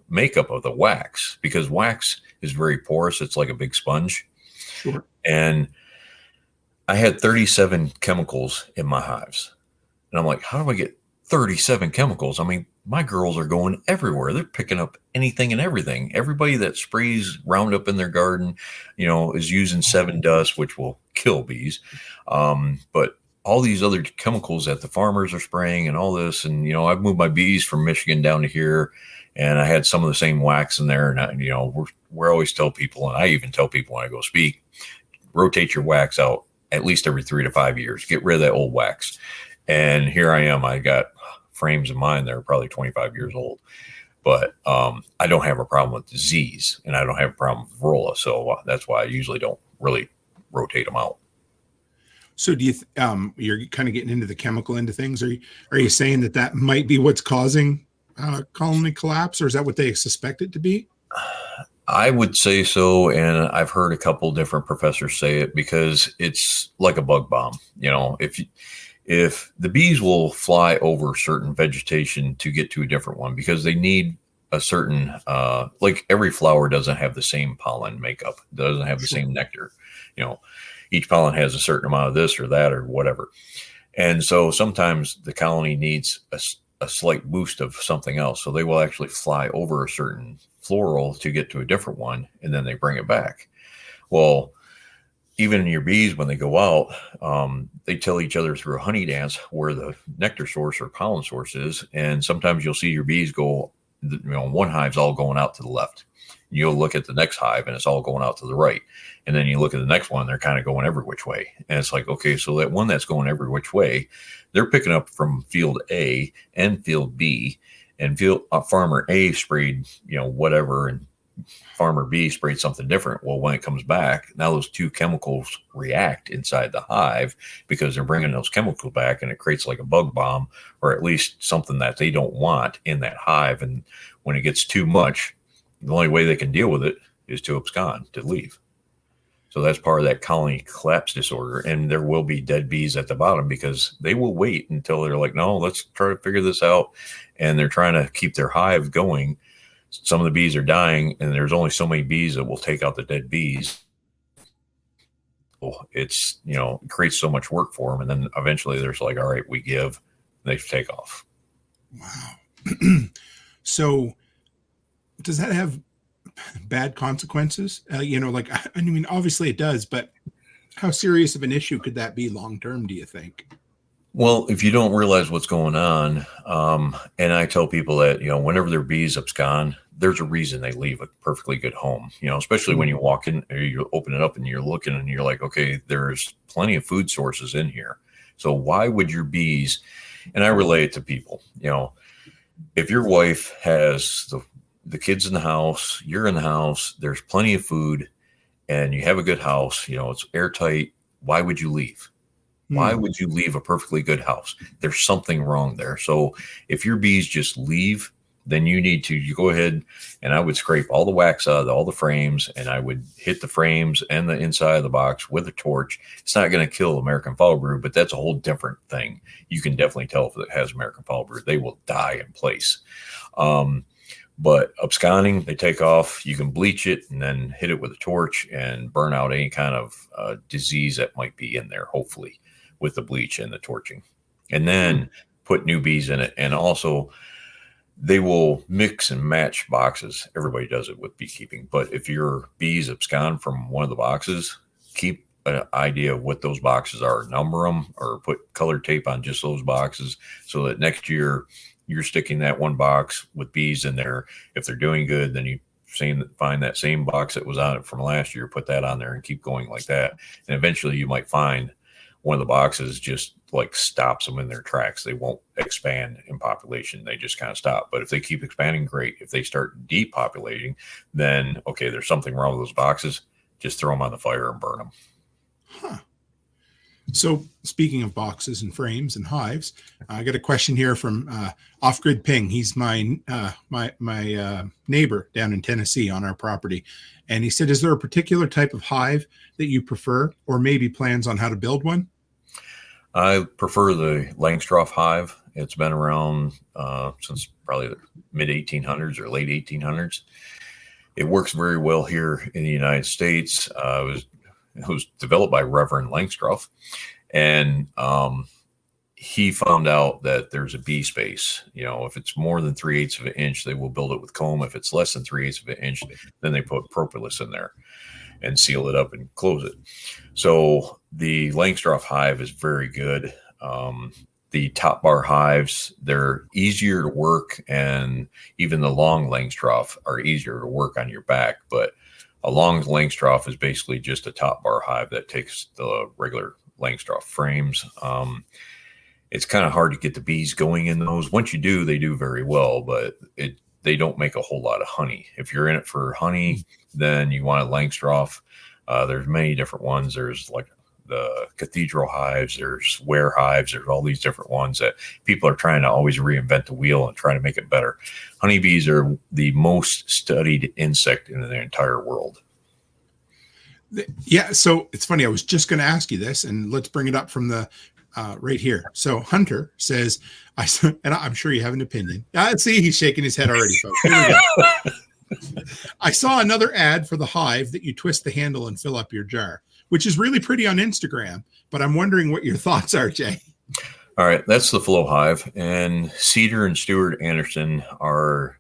makeup of the wax, because wax is very porous. It's like a big sponge.
Sure.
And I had 37 chemicals in my hives. And I'm like, how do I get 37 chemicals? I mean, my girls are going everywhere. They're picking up anything and everything. Everybody that sprays Roundup in their garden, is using 7 dust, which will kill bees. But all these other chemicals that the farmers are spraying and all this. And, I've moved my bees from Michigan down to here, and I had some of the same wax in there. And, we always tell people, and I even tell people when I go speak, rotate your wax out at least every 3 to 5 years. Get rid of that old wax. And here I am. I got frames of mine that are probably 25 years old. But I don't have a problem with disease, and I don't have a problem with varroa. So that's why I usually don't really rotate them out.
So do you, you're kind of getting into the chemical end of things. Are you saying that might be what's causing colony collapse, or is that what they suspect it to be?
I would say so, and I've heard a couple different professors say it because it's like a bug bomb. If the bees will fly over certain vegetation to get to a different one because they need a certain, like every flower doesn't have the same pollen makeup, doesn't have the same nectar. Each pollen has a certain amount of this or that or whatever. And so sometimes the colony needs a slight boost of something else. So they will actually fly over a certain floral to get to a different one, and then they bring it back. Well, even your bees, when they go out, they tell each other through a honey dance where the nectar source or pollen source is. And sometimes you'll see your bees go, one hive's all going out to the left. You'll look at the next hive and it's all going out to the right. And then you look at the next one, they're kind of going every which way. And it's like, okay, so that one that's going every which way, they're picking up from field A and field B, and farmer A sprayed, whatever, and farmer B sprayed something different. Well, when it comes back, now those two chemicals react inside the hive because they're bringing those chemicals back, and it creates like a bug bomb, or at least something that they don't want in that hive. And when it gets too much, the only way they can deal with it is to abscond, to leave. So that's part of that colony collapse disorder. And there will be dead bees at the bottom because they will wait until they're like, no, let's try to figure this out. And they're trying to keep their hive going. Some of the bees are dying, and there's only so many bees that will take out the dead bees. It's, it creates so much work for them. And then eventually there's like, all right, we give, they take off.
Wow. So does that have bad consequences? Obviously it does, but how serious of an issue could that be long-term, do you think?
Well, if you don't realize what's going on, and I tell people that, whenever their bees abscond, there's a reason they leave a perfectly good home, especially when you walk in or you open it up and you're looking and you're like, okay, there's plenty of food sources in here. So why would your bees, and I relate it to people, if your wife has the kids in the house, you're in the house, there's plenty of food, and you have a good house, it's airtight, why would you leave? Why would you leave a perfectly good house? There's something wrong there. So if your bees just leave, then you go ahead, and I would scrape all the wax out of all the frames, and I would hit the frames and the inside of the box with a torch. It's not going to kill American foul brood, but that's a whole different thing. You can definitely tell if it has American foul brood. They will die in place. But absconding, they take off. You can bleach it and then hit it with a torch and burn out any kind of disease that might be in there, hopefully, with the bleach and the torching. And then put new bees in it. And also, they will mix and match boxes. Everybody does it with beekeeping. But if your bees abscond from one of the boxes, keep an idea of what those boxes are. Number them or put color tape on just those boxes so that next year you're sticking that one box with bees in there. If they're doing good, then you find that same box that was on it from last year, put that on there and keep going like that. And eventually you might find one of the boxes just like stops them in their tracks. They won't expand in population. They just kind of stop. But if they keep expanding, great. If they start depopulating, then, okay, there's something wrong with those boxes. Just throw them on the fire and burn them.
Huh. So speaking of boxes and frames and hives, I got a question here from Off-Grid Ping. He's my neighbor down in Tennessee on our property. And he said, is there a particular type of hive that you prefer, or maybe plans on how to build one?
I prefer the Langstroth hive. It's been around since probably the mid-1800s or late 1800s. It works very well here in the United States. It was developed by Reverend Langstroth, and he found out that there's a bee space. If it's more than 3/8 of an inch, they will build it with comb. If it's less than 3/8 of an inch, then they put propolis in there and seal it up and close it. So the Langstroth hive is very good. The top bar hives, they're easier to work, and even the long Langstroth are easier to work on your back. But a long Langstroth is basically just a top bar hive that takes the regular Langstroth frames. It's kind of hard to get the bees going in those. Once you do, they do very well, but they don't make a whole lot of honey. If you're in it for honey, then you want a Langstroth. There's many different ones. There's like the cathedral hives, there's ware hives, there's all these different ones that people are trying to always reinvent the wheel and try to make it better. Honeybees are the most studied insect in the entire world.
Yeah, so it's funny. I was just going to ask you this, and let's bring it up from the right here. So Hunter says, and I'm sure you have an opinion. See, he's shaking his head already, folks. Here we go. I saw another ad for the hive that you twist the handle and fill up your jar, which is really pretty on Instagram, but I'm wondering what your thoughts are, Jay.
All right, that's the Flow Hive, and Cedar and Stuart Anderson are,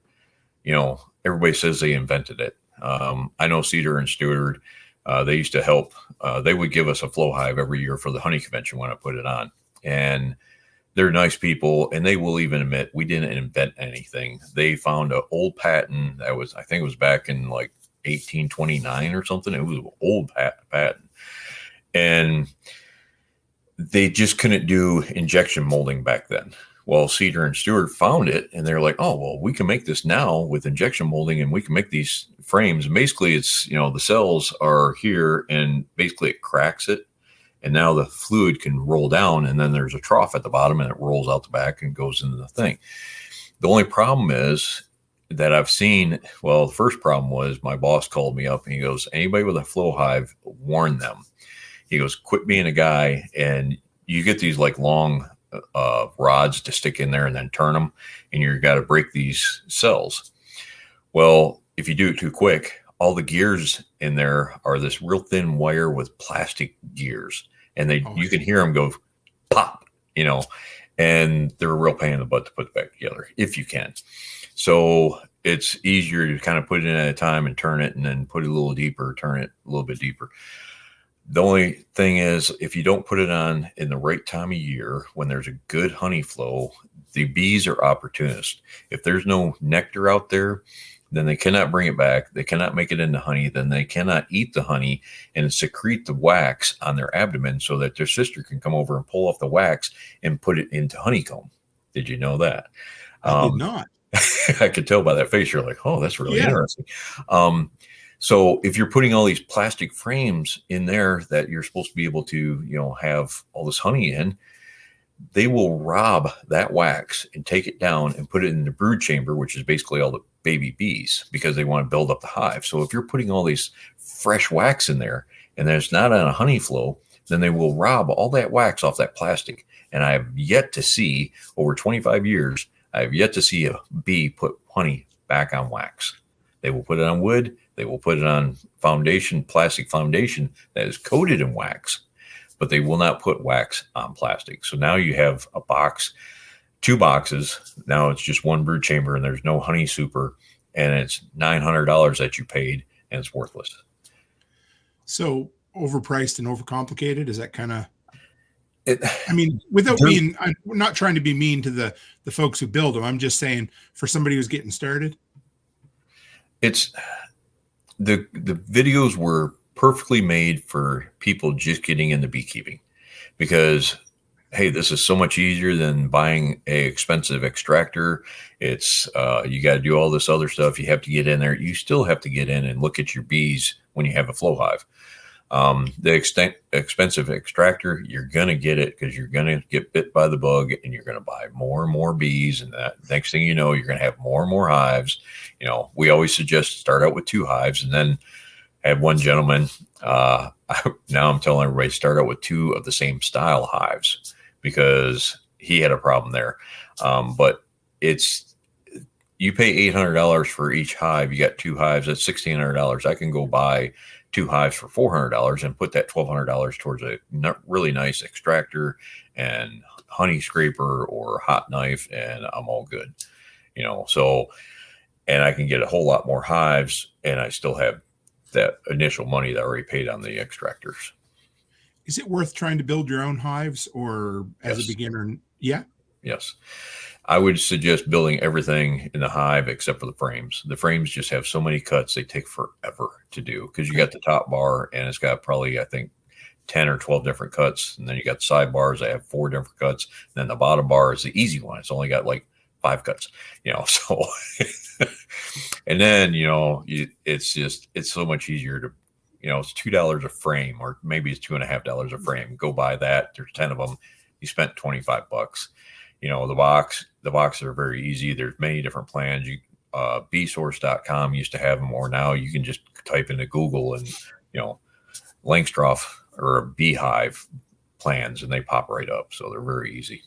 everybody says they invented it. I know Cedar and Stuart. They used to help. They would give us a flow hive every year for the honey convention when I put it on. And they're nice people. And they will even admit we didn't invent anything. They found an old patent that was, I think it was back in like 1829 or something. It was an old patent. And they just couldn't do injection molding back then. Well, Cedar and Stuart found it, and they're like, oh, well, we can make this now with injection molding, and we can make these frames. And basically, it's, the cells are here, and basically it cracks it. And now the fluid can roll down, and then there's a trough at the bottom, and it rolls out the back and goes into the thing. The only problem is that I've seen, the first problem was my boss called me up, and he goes, anybody with a flow hive, warn them. He goes, quit being a guy, and you get these like long rods to stick in there and then turn them, and you've got to break these cells. Well, if you do it too quick, all the gears in there are this real thin wire with plastic gears, and you can hear them go pop, and they're a real pain in the butt to put back together if you can. So it's easier to kind of put it in at a time and turn it, and then put it a little deeper, turn it a little bit deeper. The only thing is, if you don't put it on in the right time of year, when there's a good honey flow, the bees are opportunists. If there's no nectar out there, then they cannot bring it back. They cannot make it into honey. Then they cannot eat the honey and secrete the wax on their abdomen so that their sister can come over and pull off the wax and put it into honeycomb. Did you know that?
I did not.
I could tell by that face. You're like, oh, that's really interesting. So if you're putting all these plastic frames in there that you're supposed to be able to, have all this honey in, they will rob that wax and take it down and put it in the brood chamber, which is basically all the baby bees, because they want to build up the hive. So if you're putting all these fresh wax in there and there's not on a honey flow, then they will rob all that wax off that plastic. And I have yet to see, over 25 years, I have yet to see a bee put honey back on wax. They will put it on wood. They will put it on plastic foundation that is coated in wax, but they will not put wax on plastic. So now you have a box, 2 boxes. Now it's just one brood chamber, and there's no honey super, and it's $900 that you paid, and it's worthless.
So overpriced and overcomplicated. Is that kind of? Without being, I'm not trying to be mean to the folks who build them. I'm just saying, for somebody who's getting started,
it's. The videos were perfectly made for people just getting into beekeeping, because, hey, this is so much easier than buying a expensive extractor. It's you got to do all this other stuff. You have to get in there. You still have to get in and look at your bees when you have a flow hive. The expensive extractor, you're going to get it because you're going to get bit by the bug, and you're going to buy more and more bees. And that next thing you know, you're going to have more and more hives. We always suggest start out with 2 hives, and then have one gentleman. Now I'm telling everybody start out with 2 of the same style hives, because he had a problem there. But you pay $800 for each hive. You got 2 hives. That's $1,600. I can go buy 2 hives for $400 and put that $1,200 towards a really nice extractor and honey scraper or hot knife, and I'm all good. So, and I can get a whole lot more hives, and I still have that initial money that I already paid on the extractors.
Is it worth trying to build your own hives, or as a beginner? Yeah.
Yes. I would suggest building everything in the hive except for the frames. The frames just have so many cuts, they take forever to do, because you got the top bar, and it's got probably, I think, 10 or 12 different cuts. And then you got the side bars that have 4 different cuts. And then the bottom bar is the easy one. It's only got like 5 cuts, so, and then, it's so much easier to, it's $2 a frame, or maybe it's $2.50 a frame. Go buy that. There's 10 of them. You spent $25. The boxes are very easy. There's many different plans. bsource.com used to have them, or now you can just type into Google and, Langstroth or a beehive plans, and they pop right up. So they're very easy.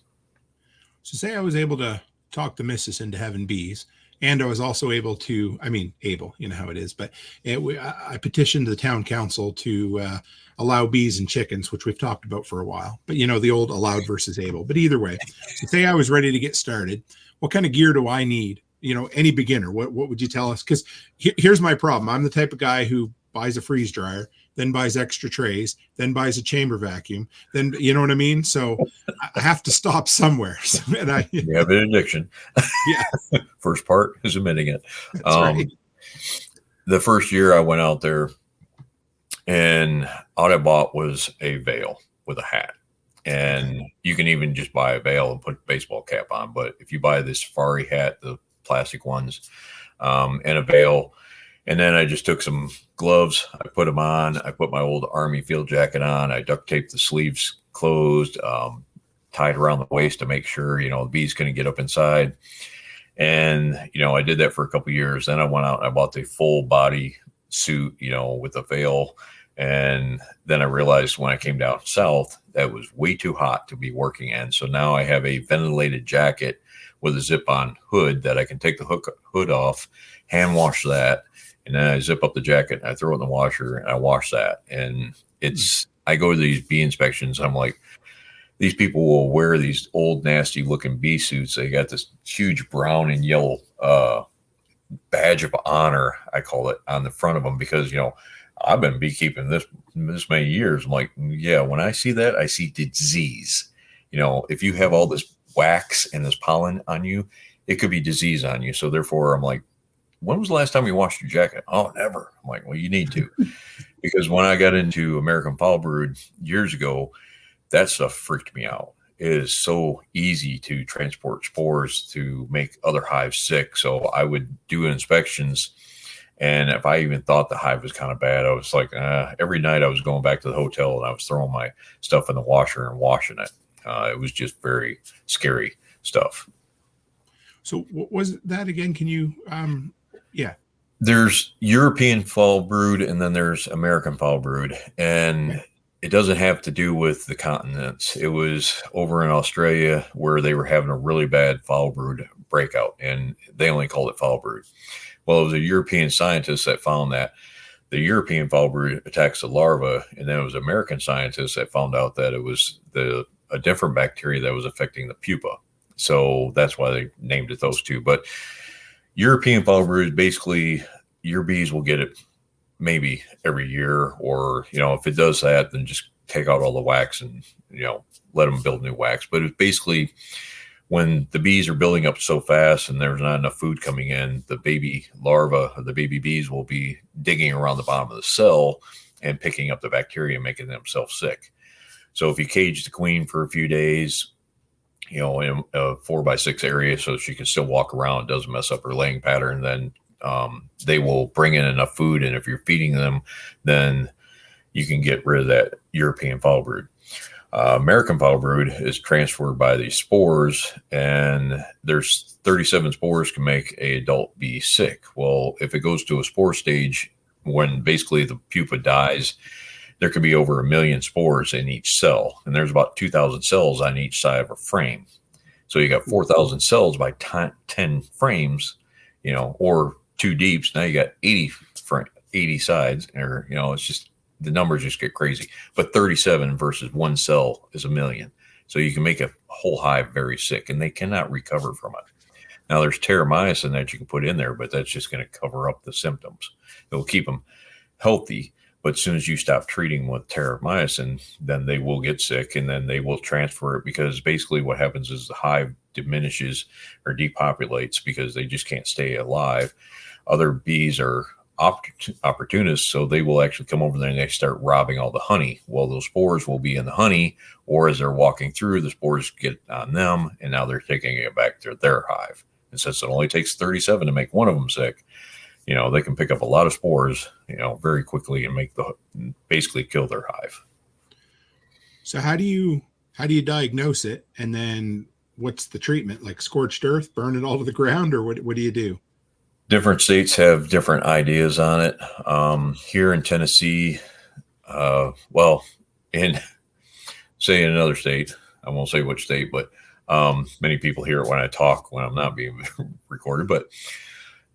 So say I was able to talk the missus into having bees, and I was also able to, you know how it is, but I petitioned the town council to allow bees and chickens, which we've talked about for a while, but the old allowed versus able. But either way, so say I was ready to get started, what kind of gear do I need? Any beginner, what would you tell us? Because here's my problem. I'm the type of guy who buys a freeze dryer, then buys extra trays, then buys a chamber vacuum, then, you know what I mean? So I have to stop somewhere.
You have an addiction.
Yeah.
First part is admitting it.
Right.
The first year I went out there, and all I bought was a veil with a hat. And you can even just buy a veil and put a baseball cap on. But if you buy this safari hat, the plastic ones, and a veil, and then I just took some gloves, I put them on, I put my old Army field jacket on, I duct taped the sleeves closed, tied around the waist to make sure, the bees couldn't get up inside. And, I did that for a couple of years. Then I went out and I bought the full body suit, with a veil. And then I realized when I came down south, that was way too hot to be working in. So now I have a ventilated jacket with a zip-on hood that I can take the hood off, hand wash that, and then I zip up the jacket and I throw it in the washer and I wash that. And I go to these bee inspections. I'm like, these people will wear these old, nasty looking bee suits. They got this huge brown and yellow badge of honor, I call it, on the front of them because, I've been beekeeping this many years. I'm like, yeah, when I see that, I see disease. If you have all this wax and this pollen on you, it could be disease on you. So therefore, I'm like, when was the last time you washed your jacket? Oh, never. I'm like, well, you need to. Because when I got into American Foul Brood years ago, that stuff freaked me out. It is so easy to transport spores to make other hives sick. So I would do inspections. And if I even thought the hive was kind of bad, I was like, every night I was going back to the hotel and I was throwing my stuff in the washer and washing it. It was just very scary stuff.
So what was that again? Can you, yeah.
There's European foul brood and then there's American foul brood. And it doesn't have to do with the continents. It was over in Australia where they were having a really bad foul brood breakout and they only called it foul brood. Well, it was a European scientist that found that the European foul brood attacks the larva, and then it was American scientists that found out that it was a different bacteria that was affecting the pupa. So that's why they named it those two. But European foul brood, basically, your bees will get it maybe every year, or if it does that, then just take out all the wax and let them build new wax. But it's basically when the bees are building up so fast and there's not enough food coming in, the baby larva or the baby bees will be digging around the bottom of the cell and picking up the bacteria and making themselves sick. So if you cage the queen for a few days, in a 4x6 area so she can still walk around, doesn't mess up her laying pattern, then they will bring in enough food. And if you're feeding them, then you can get rid of that European foul brood. American foul brood is transferred by these spores, and there's 37 spores can make an adult bee sick. Well, if it goes to a spore stage, when basically the pupa dies, there could be over 1 million spores in each cell, and there's about 2,000 cells on each side of a frame. So you got 4,000 cells by 10 frames, or 2 deeps. Now you got 80 sides, or it's just, the numbers just get crazy. But 37 versus 1 cell is 1 million. So you can make a whole hive very sick, and they cannot recover from it. Now there's terramycin that you can put in there, but that's just going to cover up the symptoms. It will keep them healthy. But as soon as you stop treating with terramycin, then they will get sick, and then they will transfer it, because basically what happens is the hive diminishes or depopulates because they just can't stay alive. Other bees are opportunists, so they will actually come over there and they start robbing all the honey. Well, those spores will be in the honey, or as they're walking through, the spores get on them, and now they're taking it back to their hive. And since it only takes 37 to make one of them sick, they can pick up a lot of spores, very quickly and basically kill their hive.
So how do you diagnose it? And then what's the treatment? Like scorched earth, burn it all to the ground, or what do you do?
Different states have different ideas on it. Here in Tennessee, in another state, I won't say which state, but many people hear it when I talk when I'm not being recorded, but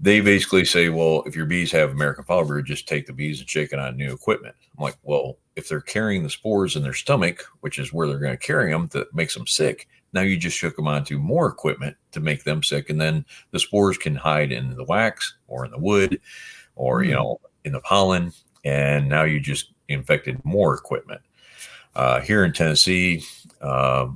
they basically say, well, if your bees have American foulbrood, just take the bees and shake it on new equipment. I'm like, well, if they're carrying the spores in their stomach, which is where they're going to carry them, that makes them sick. Now you just shook them onto more equipment to make them sick. And then the spores can hide in the wax or in the wood or, in the pollen. And now you just infected more equipment. Here in Tennessee,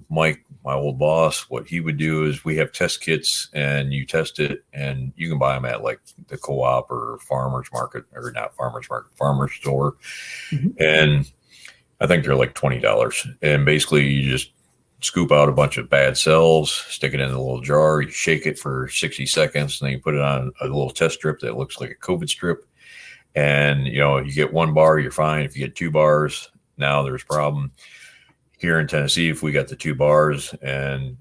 Mike, my old boss, what he would do is we have test kits and you test it and you can buy them at like the co-op or farmer's market, or not farmer's market, farmer's store. Mm-hmm. And I think they're like $20. And basically you just scoop out a bunch of bad cells, stick it in a little jar, you shake it for 60 seconds, and then you put it on a little test strip that looks like a COVID strip. And, you get 1 bar, you're fine. If you get 2 bars, now there's a problem. Here in Tennessee, if we got the 2 bars, and,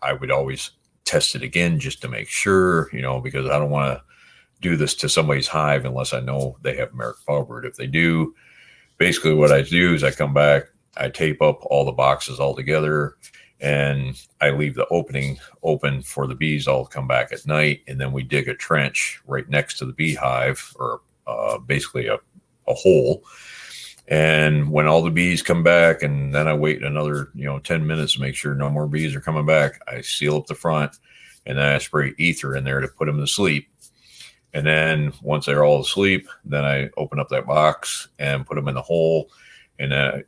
I would always test it again just to make sure, because I don't want to do this to somebody's hive unless I know they have American foulbrood. If they do, basically what I do is I come back, I tape up all the boxes all together, and I leave the opening open for the bees all to come back at night. And then we dig a trench right next to the beehive, or basically a hole. And when all the bees come back, and then I wait another, 10 minutes to make sure no more bees are coming back, I seal up the front, and then I spray ether in there to put them to sleep. And then once they're all asleep, then I open up that box and put them in the hole, and then I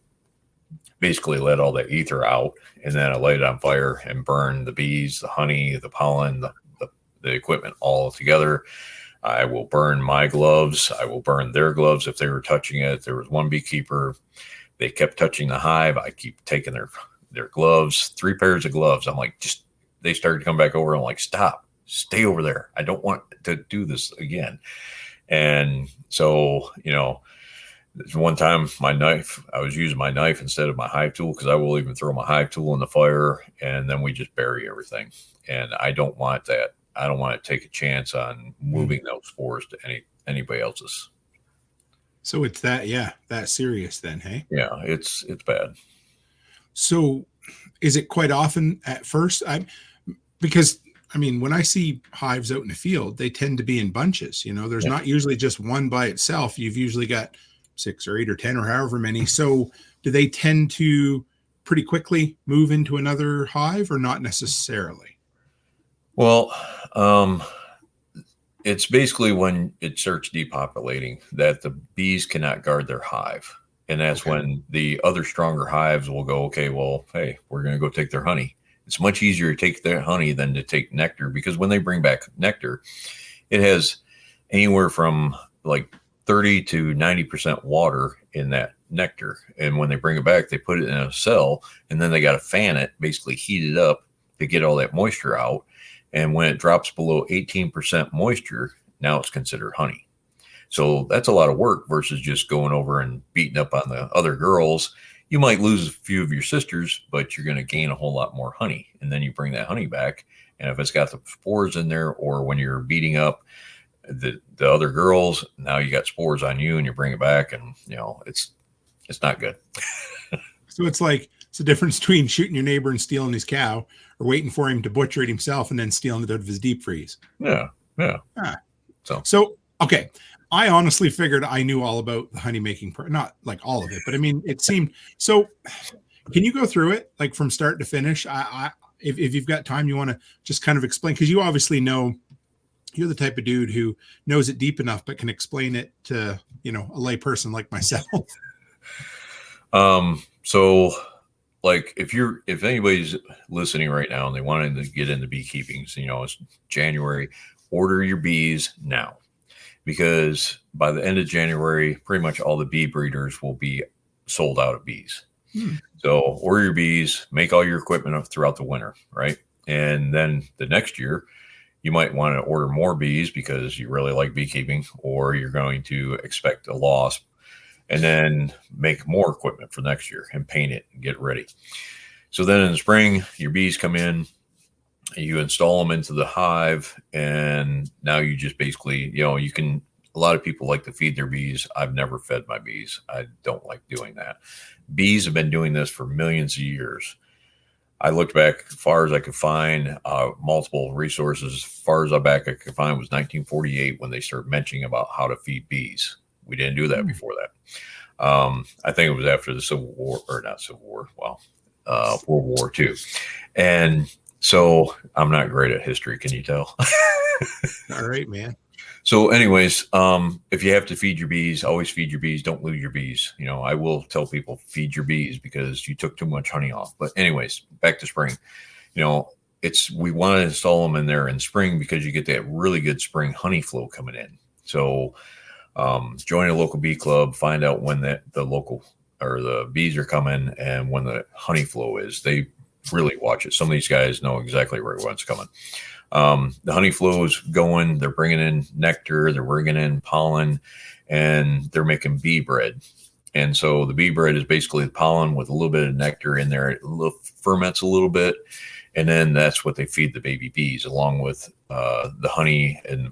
basically let all the ether out, and then I light it on fire and burn the bees, the honey, the pollen, the equipment all together. I will burn my gloves. I will burn their gloves if they were touching it. There was one beekeeper, they kept touching the hive. I keep taking their gloves, 3 pairs of gloves. I'm like, they started to come back over. I'm like, stop, stay over there. I don't want to do this again. And so, one time I was using my knife instead of my hive tool, because I will even throw my hive tool in the fire, and then we just bury everything. And I don't want that. I don't want to take a chance on moving those spores to anybody else's.
So it's that serious then, hey?
Yeah, it's bad.
So is it quite often at first? Because when I see hives out in the field, they tend to be in bunches. There's not usually just one by itself. You've usually got 6 or 8 or 10 or however many. So do they tend to pretty quickly move into another hive, or not necessarily?
Well, it's basically when it starts depopulating that the bees cannot guard their hive. And that's when the other stronger hives will go, okay, well, hey, we're going to go take their honey. It's much easier to take their honey than to take nectar, because when they bring back nectar, it has anywhere from like 30 to 90% water in that nectar. And when they bring it back, they put it in a cell, and then they got to fan it, basically heat it up to get all that moisture out. And when it drops below 18% moisture, now it's considered honey. So that's a lot of work versus just going over and beating up on the other girls. You might lose a few of your sisters, but you're going to gain a whole lot more honey. And then you bring that honey back. And if it's got the spores in there, or when you're beating up the other girls, now you got spores on you, and you bring it back, and it's not good.
So it's the difference between shooting your neighbor and stealing his cow, or waiting for him to butcher it himself and then stealing it out of his deep freeze.
Yeah.
So okay, I honestly figured I knew all about the honey making, not like all of it, but it seemed so. Can you go through it like from start to finish? If you've got time, you want to just kind of explain, because you obviously know. You're the type of dude who knows it deep enough, but can explain it to, a lay person like myself.
So like if anybody's listening right now and they wanted to get into beekeeping, it's January, order your bees now, because by the end of January, pretty much all the bee breeders will be sold out of bees. So order your bees, make all your equipment up throughout the winter. Right. And then the next year, you might want to order more bees because you really like beekeeping, or you're going to expect a loss and then make more equipment for next year and paint it and get ready. So then in the spring, your bees come in, you install them into the hive, and now you just basically, you can, a lot of people like to feed their bees. I've never fed my bees. I don't like doing that. Bees have been doing this for millions of years. I looked back as far as I could find, multiple resources. As far as back I could find was 1948 when they started mentioning about how to feed bees. We didn't do that before that. I think it was after the Civil War, or not Civil War, World War II. And so I'm not great at history. Can you tell?
All right, man.
So anyways, if you have to feed your bees, always feed your bees. Don't lose your bees. I will tell people feed your bees because you took too much honey off. But anyways, back to spring. We want to install them in there in spring because you get that really good spring honey flow coming in. So join a local bee club, find out when the local or the bees are coming and when the honey flow is. They really watch it. Some of these guys know exactly right when it's coming. The honey flow is going, they're bringing in nectar, they're bringing in pollen, and they're making bee bread. And so the bee bread is basically the pollen with a little bit of nectar in there. It ferments a little bit. And then that's what they feed the baby bees along with the honey and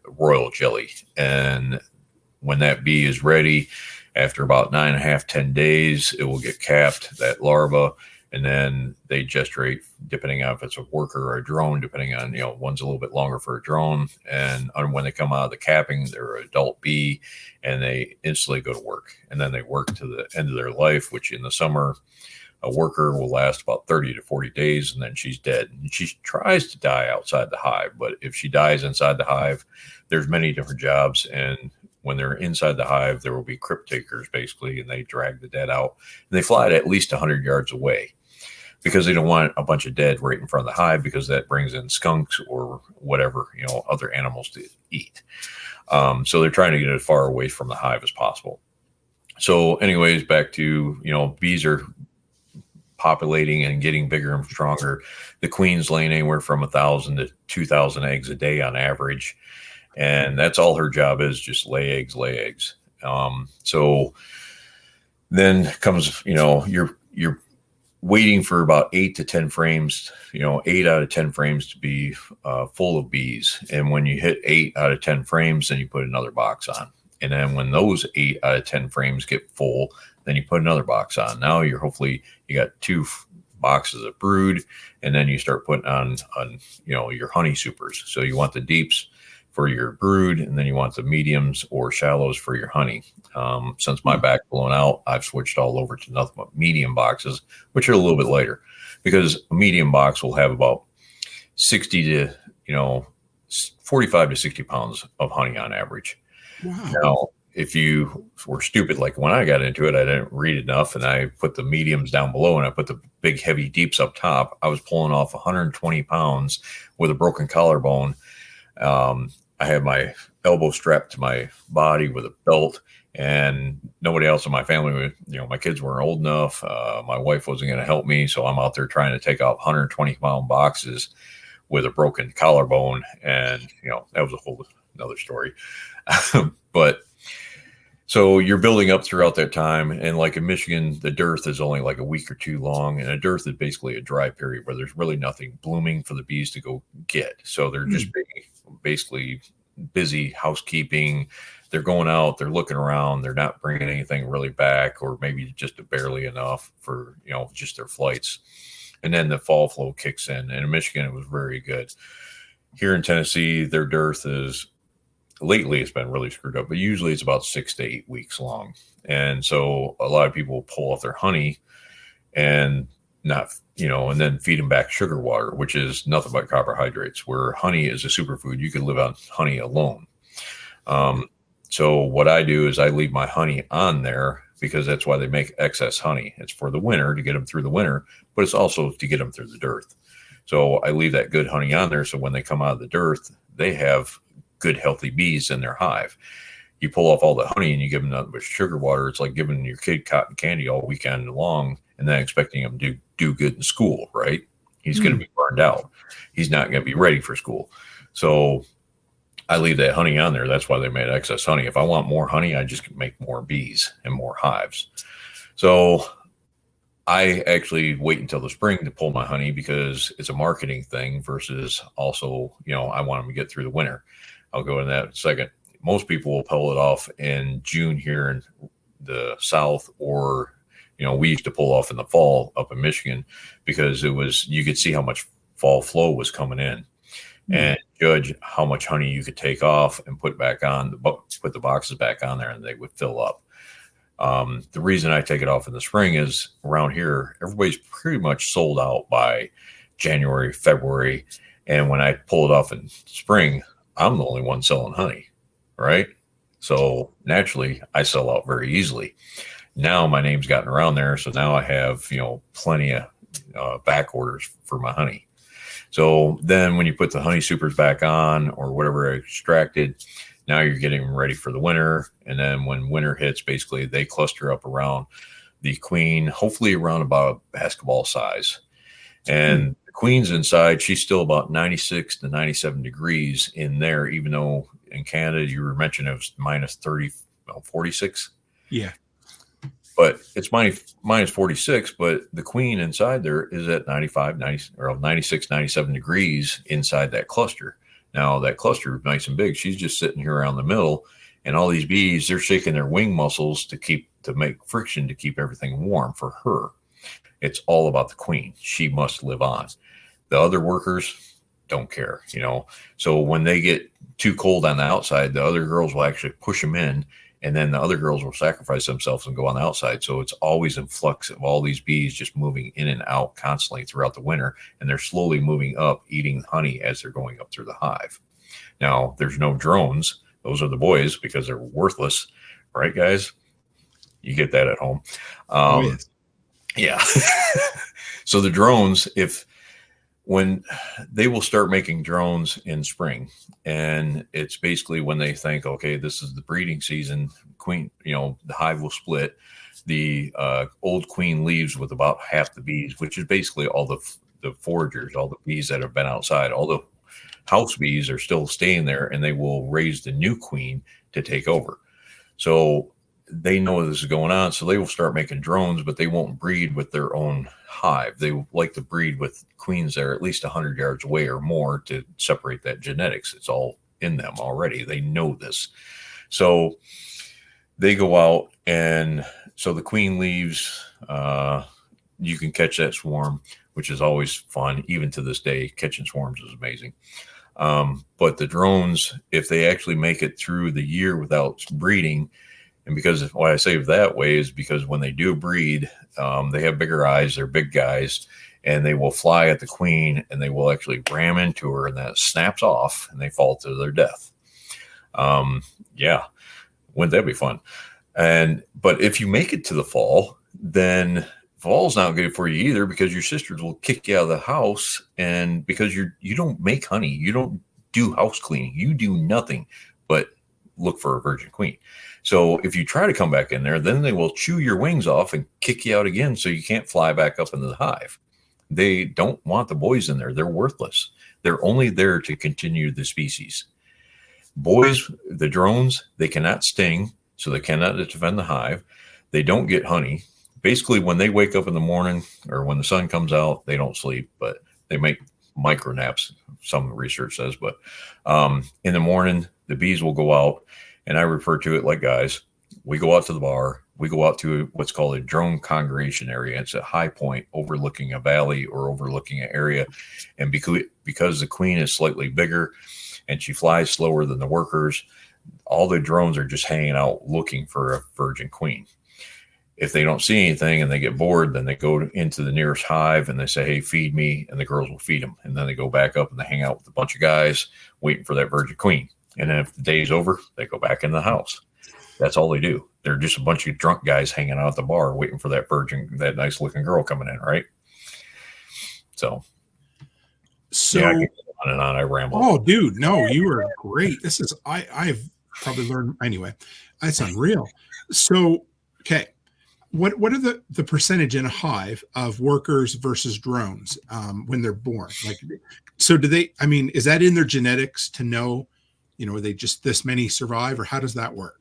royal jelly. And when that bee is ready, after about 9.5, 10 days, it will get capped, that larva. And then they gestate, depending on if it's a worker or a drone, depending on, one's a little bit longer for a drone. And when they come out of the capping, they're an adult bee and they instantly go to work. And then they work to the end of their life, which in the summer, a worker will last about 30 to 40 days and then she's dead. And she tries to die outside the hive. But if she dies inside the hive, there's many different jobs. And when they're inside the hive, there will be crypt takers basically, and they drag the dead out. And they fly it at least 100 yards away, because they don't want a bunch of dead right in front of the hive, because that brings in skunks or whatever, other animals to eat. So they're trying to get as far away from the hive as possible. So anyways, back to, bees are populating and getting bigger and stronger. The queen's laying anywhere from 1,000 to 2,000 eggs a day on average. And that's all her job is, just lay eggs. So then comes, you're waiting for about 8 to 10 frames, 8 out of 10 frames to be full of bees. And when you hit 8 out of 10 frames, then you put another box on. And then when those 8 out of 10 frames get full, then you put another box on. Now you got 2 boxes of brood, and then you start putting on your honey supers. So you want the deeps for your brood, and then you want the mediums or shallows for your honey. Since my back blown out, I've switched all over to nothing but medium boxes, which are a little bit lighter, because a medium box will have about 60 to 45 to 60 pounds of honey on average.
Wow.
Now, if you were stupid, like when I got into it, I didn't read enough, and I put the mediums down below and I put the big heavy deeps up top. I was pulling off 120 pounds with a broken collarbone. I had my elbow strapped to my body with a belt, and nobody else in my family, my kids weren't old enough. My wife wasn't going to help me. So I'm out there trying to take out 120-pound boxes with a broken collarbone. And, that was a whole another story. But so you're building up throughout that time. And like in Michigan, the dearth is only like a week or 2 long. And a dearth is basically a dry period where there's really nothing blooming for the bees to go get. So they're just basically busy housekeeping. They're going out, they're looking around, they're not bringing anything really back, or maybe just barely enough for, just their flights. And then the fall flow kicks in. And in Michigan, it was very good. Here in Tennessee, their dearth is, lately it's been really screwed up, but usually it's about 6 to 8 weeks long. And so a lot of people pull off their honey and not, and then feed them back sugar water, which is nothing but carbohydrates, where honey is a superfood. You could live on honey alone. So what I do is I leave my honey on there, because that's why they make excess honey. It's for the winter, to get them through the winter, but it's also to get them through the dearth. So I leave that good honey on there, so when they come out of the dearth, they have good, healthy bees in their hive. You pull off all the honey and you give them nothing but sugar water. It's like giving your kid cotton candy all weekend long and then expecting him to do good in school, right? He's going to be burned out. He's not going to be ready for school. So I leave that honey on there. That's why they made excess honey. If I want more honey, I just make more bees and more hives. So I actually wait until the spring to pull my honey because it's a marketing thing versus also, I want them to get through the winter. I'll go into that in a second. Most people will pull it off in June here in the South, or, we used to pull off in the fall up in Michigan because you could see how much fall flow was coming in and judge how much honey you could take off and put back on, put the boxes back on there, and they would fill up. The reason I take it off in the spring is around here, everybody's pretty much sold out by January, February. And when I pull it off in spring, I'm the only one selling honey, right? So naturally, I sell out very easily. Now my name's gotten around there. So now I have, plenty of back orders for my honey. So then when you put the honey supers back on or whatever I extracted, now you're getting ready for the winter. And then when winter hits, basically they cluster up around the queen, hopefully around about a basketball size. And the queen's inside, she's still about 96 to 97 degrees in there, even though in Canada, you were mentioning it was minus 30, 46.
Yeah.
But it's minus 46, but the queen inside there is at 95, 90, or 96, 97 degrees inside that cluster. Now that cluster is nice and big. She's just sitting here around the middle, and all these bees, they're shaking their wing muscles to make friction to keep everything warm for her. It's all about the queen. She must live on. The other workers don't care, So when they get too cold on the outside, the other girls will actually push them in, and then the other girls will sacrifice themselves and go on the outside. So it's always in flux of all these bees just moving in and out constantly throughout the winter. And they're slowly moving up, eating honey as they're going up through the hive. Now, there's no drones. Those are the boys because they're worthless. Right, guys? You get that at home.
Yes.
Yeah. So the drones, when they will start making drones in spring, and it's basically when they think, okay, this is the breeding season, queen, the hive will split. The old queen leaves with about half the bees, which is basically all the foragers, all the bees that have been outside. All the house bees are still staying there, and they will raise the new queen to take over. So they know this is going on, so they will start making drones, but they won't breed with their own hive. They like to breed with queens that are at least 100 yards away or more to separate that genetics. It's all in them already. They know this. So they go out, and so the queen leaves. You can catch that swarm, which is always fun. Even to this day, catching swarms is amazing. But the drones, if they actually make it through the year without breeding, and because why I say it that way is because when they do breed, they have bigger eyes, they're big guys, and they will fly at the queen, and they will actually ram into her, and that snaps off, and they fall to their death. Yeah, wouldn't that be fun? But if you make it to the fall, then fall's not good for you either, because your sisters will kick you out of the house, and because you don't make honey, you don't do house cleaning, you do nothing but look for a virgin queen. So if you try to come back in there, then they will chew your wings off and kick you out again, so you can't fly back up into the hive. They don't want the boys in there. They're worthless. They're only there to continue the species. Boys, the drones, they cannot sting, so they cannot defend the hive. They don't get honey. Basically, when they wake up in the morning or when the sun comes out, they don't sleep, but they make micro naps, some research says. But in the morning, the bees will go out, and I refer to it like guys. We go out to the bar. We go out to what's called a drone congregation area. It's a high point overlooking a valley or overlooking an area. And because the queen is slightly bigger and she flies slower than the workers, all the drones are just hanging out looking for a virgin queen. If they don't see anything and they get bored, then they go into the nearest hive and they say, hey, feed me, and the girls will feed them. And then they go back up and they hang out with a bunch of guys waiting for that virgin queen. And then if the day's over, they go back in the house. That's all they do. They're just a bunch of drunk guys hanging out at the bar waiting for that that nice looking girl coming in, right? So yeah, I can go on and on. I ramble.
Oh, dude, no, you are great. This is I've probably learned anyway. That's unreal. So, okay. What are the percentage in a hive of workers versus drones when they're born? Like, So do they, I mean, is that in their genetics to know, are they just this many survive, or how does that work?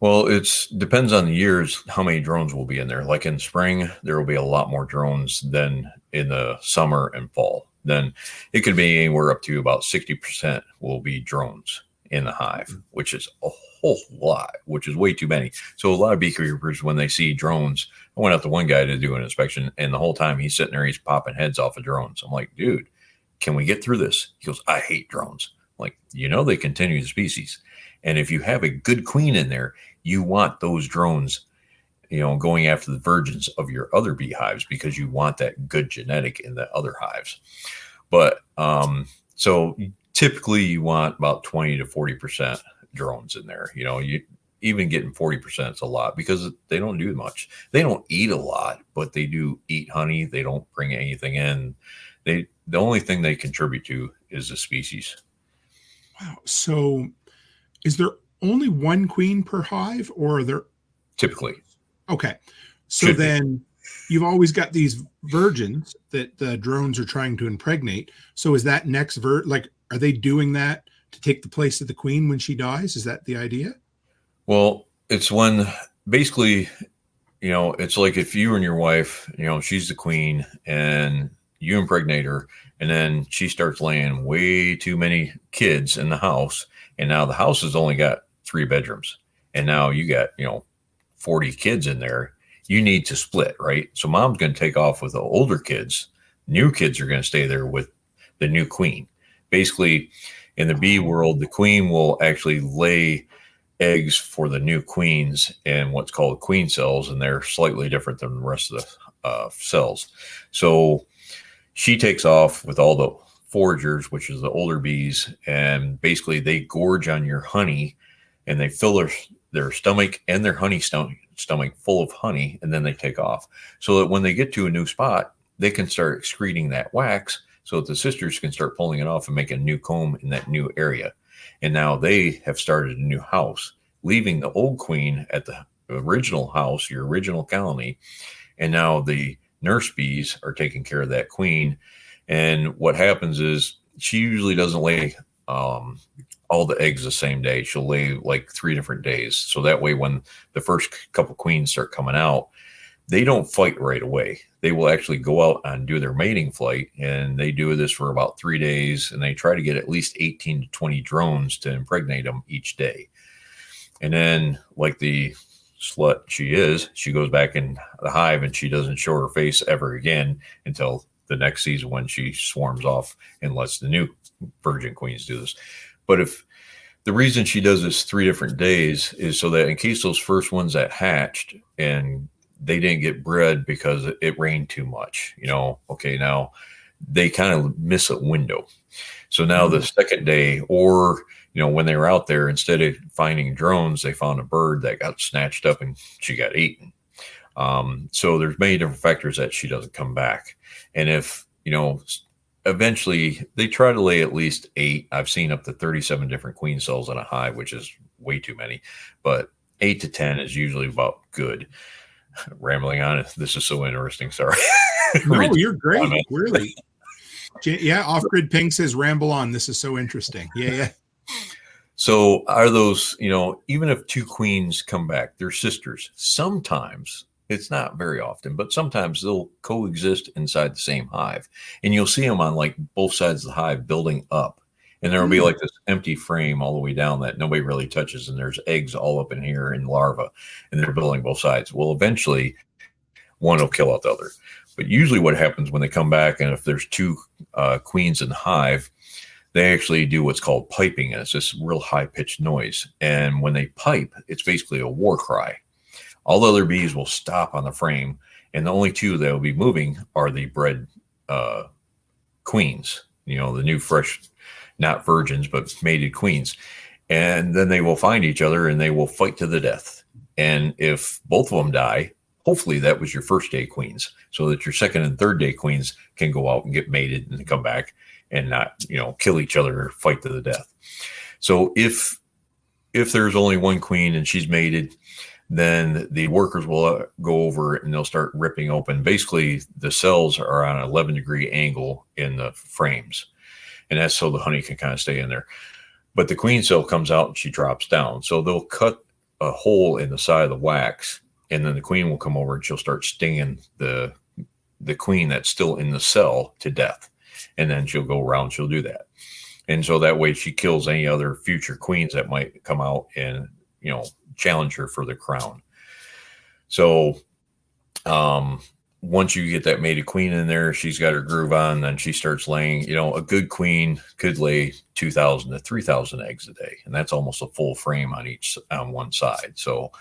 Well, it depends on the years how many drones will be in there. Like in spring, there will be a lot more drones than in the summer and fall. Then it could be anywhere up to about 60% will be drones in the hive, which is a whole lot, which is way too many. So a lot of beekeepers, when they see drones, I went out to one guy to do an inspection, and the whole time he's sitting there, he's popping heads off of drones. I'm like, dude, can we get through this? He goes, I hate drones. I'm like, they continue the species. And if you have a good queen in there, you want those drones, going after the virgins of your other beehives, because you want that good genetic in the other hives. But so typically you want about 20 to 40% drones in there. You even getting 40% is a lot, because they don't do much. They don't eat a lot, but they do eat honey. They don't bring anything in. The only thing they contribute to is the species.
Wow. So is there only one queen per hive, or are there?
Typically.
Okay. So then you've always got these virgins that the drones are trying to impregnate. So is that next are they doing that to take the place of the queen when she dies? Is that the idea?
Well, it's when basically, it's like if you and your wife, she's the queen and you impregnate her, and then she starts laying way too many kids in the house. And now the house has only got 3 bedrooms. And now you got, 40 kids in there. You need to split, right? So mom's going to take off with the older kids. New kids are going to stay there with the new queen. Basically, in the bee world, the queen will actually lay eggs for the new queens in what's called queen cells, and they're slightly different than the rest of the cells. So she takes off with all the foragers, which is the older bees, and basically they gorge on your honey, and they fill their stomach and their honey stomach full of honey, and then they take off. So that when they get to a new spot, they can start excreting that wax, so that the sisters can start pulling it off and make a new comb in that new area. And now they have started a new house, leaving the old queen at the original house, your original colony. And now the nurse bees are taking care of that queen. And what happens is she usually doesn't lay all the eggs the same day. She'll lay like 3 different days. So that way, when the first couple queens start coming out, they don't fight right away. They will actually go out and do their mating flight, and they do this for about 3 days, and they try to get at least 18 to 20 drones to impregnate them each day. And then, like the slut she is, she goes back in the hive and she doesn't show her face ever again until the next season, when she swarms off and lets the new virgin queens do this. But if the reason she does this 3 different days is so that in case those first ones that hatched and they didn't get bred because it rained too much, okay, now they kind of miss a window. So now the second day, or, when they were out there, instead of finding drones, they found a bird that got snatched up and she got eaten. So there's many different factors that she doesn't come back. And if, eventually they try to lay at least 8, I've seen up to 37 different queen cells in a hive, which is way too many, but 8 to 10 is usually about good. Rambling on. This is so interesting. Sorry.
No, you're great. Really. Yeah. Off Grid Ping says ramble on. This is so interesting. Yeah.
So are those, even if 2 queens come back, they're sisters. Sometimes, it's not very often, but sometimes they'll coexist inside the same hive, and you'll see them on like both sides of the hive building up. And there will be like this empty frame all the way down that nobody really touches. And there's eggs all up in here and larvae, and they're building both sides. Well, eventually one will kill out the other. But usually what happens when they come back, and if there's 2 queens in the hive, they actually do what's called piping. And it's this real high pitched noise. And when they pipe, it's basically a war cry. All the other bees will stop on the frame, and the only 2 that will be moving are the bred queens, the new fresh, not virgins, but mated queens. And then they will find each other and they will fight to the death. And if both of them die, hopefully that was your first day queens, so that your second and third day queens can go out and get mated and come back and not, kill each other or fight to the death. So if there's only one queen and she's mated, then the workers will go over and they'll start ripping open. Basically, the cells are on an 11-degree angle in the frames. and that's so the honey can kind of stay in there. But the queen cell comes out and she drops down. So they'll cut a hole in the side of the wax, and then the queen will come over and she'll start stinging the queen that's still in the cell to death. And then she'll go around, she'll do that. And so that way she kills any other future queens that might come out and, challenge her for the crown. So once you get that mated queen in there, she's got her groove on, then she starts laying. A good queen could lay 2,000 to 3,000 eggs a day, and that's almost a full frame on one side. So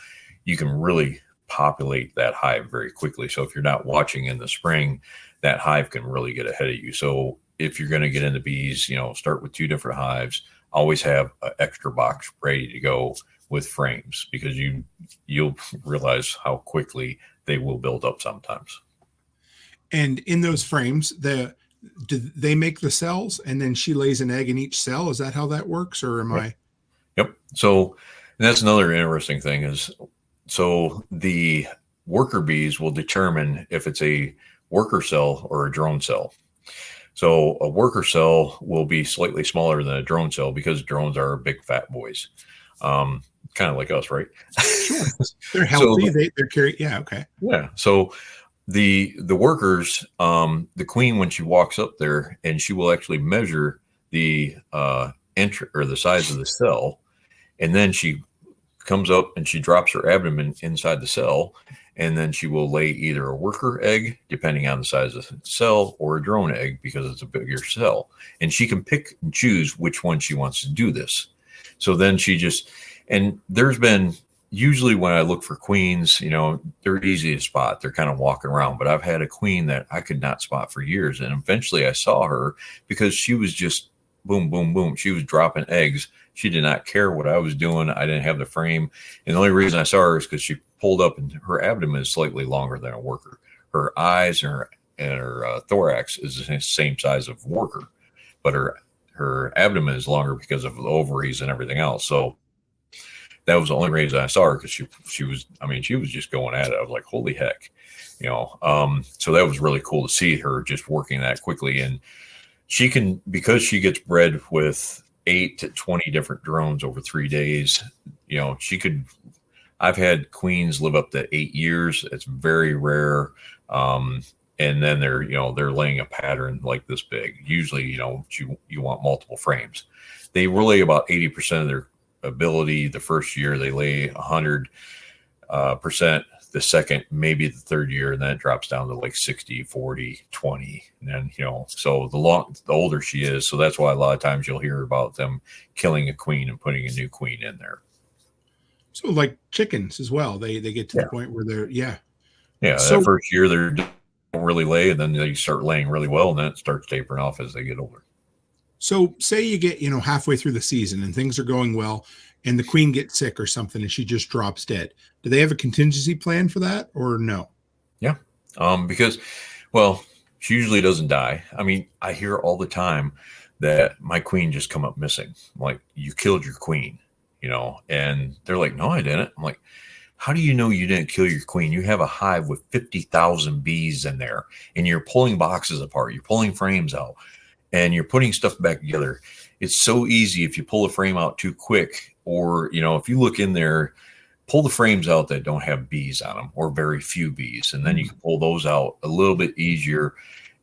you can really populate that hive very quickly. So if you're not watching in the spring, that hive can really get ahead of you. So if you're going to get into bees, start with 2 different hives. Always have an extra box ready to go with frames, because you'll realize how quickly they will build up sometimes.
And in those frames, do they make the cells and then she lays an egg in each cell? Is that how that works, or am I?
Yep. So that's another interesting thing is, so the worker bees will determine if it's a worker cell or a drone cell. So a worker cell will be slightly smaller than a drone cell because drones are big fat boys. Kind of like us, right?
Sure. They're healthy. They're carry. Yeah. Okay.
Yeah. So the workers, the queen, when she walks up there, and she will actually measure the entry or the size of the cell, and then she comes up and she drops her abdomen inside the cell, and then she will lay either a worker egg, depending on the size of the cell, or a drone egg because it's a bigger cell. And she can pick and choose which one she wants to do this. So then and there's been, usually when I look for queens, they're easy to spot. They're kind of walking around, but I've had a queen that I could not spot for years. And eventually I saw her because she was just boom, boom, boom. She was dropping eggs. She did not care what I was doing. I didn't have the frame. And the only reason I saw her is because she pulled up and her abdomen is slightly longer than a worker. Her eyes and her thorax is the same size of worker, but her abdomen is longer because of the ovaries and everything else. So that was the only reason I saw her, because she was just going at it. I was like, holy heck, so that was really cool to see her just working that quickly. And she can, because she gets bred with 8 to 20 different drones over 3 days, I've had queens live up to 8 years. It's very rare. And then they're laying a pattern like this big. Usually, you want multiple frames. They lay about 80% of their ability the first year. They lay 100% the second, maybe the third year, and then it drops down to like 60, 40, 20. And then, so the older she is. So that's why a lot of times you'll hear about them killing a queen and putting a new queen in there.
So like chickens as well, they get to the point where they're, yeah.
So that first year they don't really lay, and then they start laying really well, and then it starts tapering off as they get older.
So say you get, halfway through the season and things are going well, and the queen gets sick or something and she just drops dead. Do they have a contingency plan for that, or no?
Yeah. Because, she usually doesn't die. I mean, I hear all the time that my queen just come up missing. I'm like, you killed your queen, and they're like, no, I didn't. I'm like, how do you know you didn't kill your queen? You have a hive with 50,000 bees in there, and you're pulling boxes apart. You're pulling frames out, and you're putting stuff back together. It's so easy if you pull a frame out too quick, or, if you look in there, pull the frames out that don't have bees on them or very few bees. And then you can pull those out a little bit easier.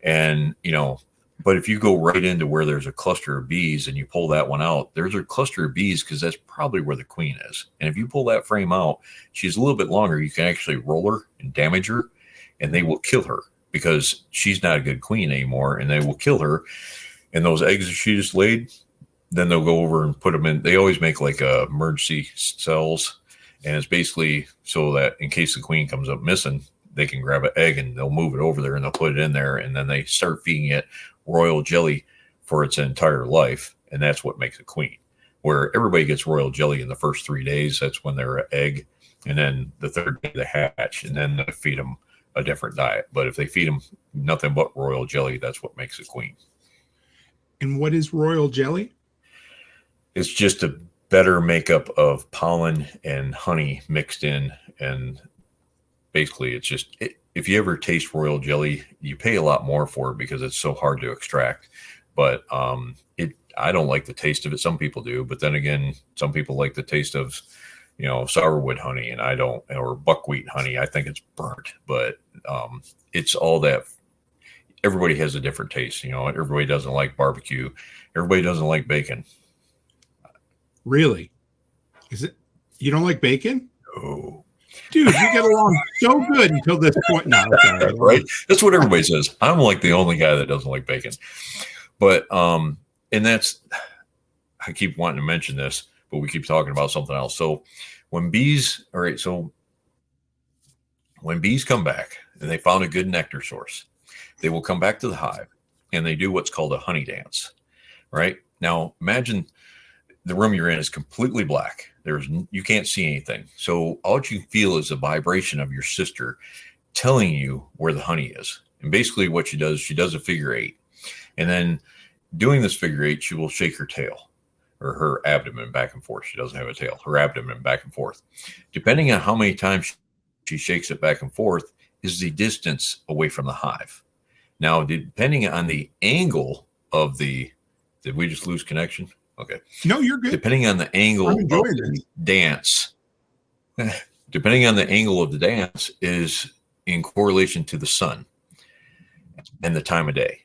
And, but if you go right into where there's a cluster of bees and you pull that one out, there's a cluster of bees because that's probably where the queen is. And if you pull that frame out, she's a little bit longer. You can actually roll her and damage her, and they will kill her because she's not a good queen anymore, and they will kill her. And those eggs that she just laid, then they'll go over and put them in. They always make like emergency cells, and it's basically so that in case the queen comes up missing, they can grab an egg and they'll move it over there and they'll put it in there, and then they start feeding it royal jelly for its entire life, and that's what makes a queen. Where everybody gets royal jelly in the first 3 days, that's when they're an egg, and then the third day they hatch, and then they feed them a different diet. But if they feed them nothing but royal jelly, that's what makes a queen.
And what is royal jelly?
It's just a better makeup of pollen and honey mixed in. And basically it's if you ever taste royal jelly, you pay a lot more for it because it's so hard to extract. but I don't like the taste of it. Some people do, but then again, some people like the taste of, sourwood honey, and I don't, or buckwheat honey. I think it's burnt, but it's all that. Everybody has a different taste. Everybody doesn't like barbecue. Everybody doesn't like bacon.
Really? Is it? You don't like bacon?
No.
Dude, we get along so good until this point. No, okay.
Right? That's what everybody says. I'm like the only guy that doesn't like bacon. But, and that's, I keep wanting to mention this, but we keep talking about something else. So when bees come back and they found a good nectar source, they will come back to the hive and they do what's called a honey dance, right? Now, imagine the room you're in is completely black. You can't see anything. So all you feel is a vibration of your sister telling you where the honey is. And basically what she does a figure 8. And then doing this figure 8, she will shake her tail or her abdomen back and forth. She doesn't have a tail, her abdomen back and forth. Depending on how many times she shakes it back and forth is the distance away from the hive. Now, depending on the angle of did we just lose connection? Okay.
No, you're good.
Depending on the angle of the dance, is in correlation to the sun and the time of day.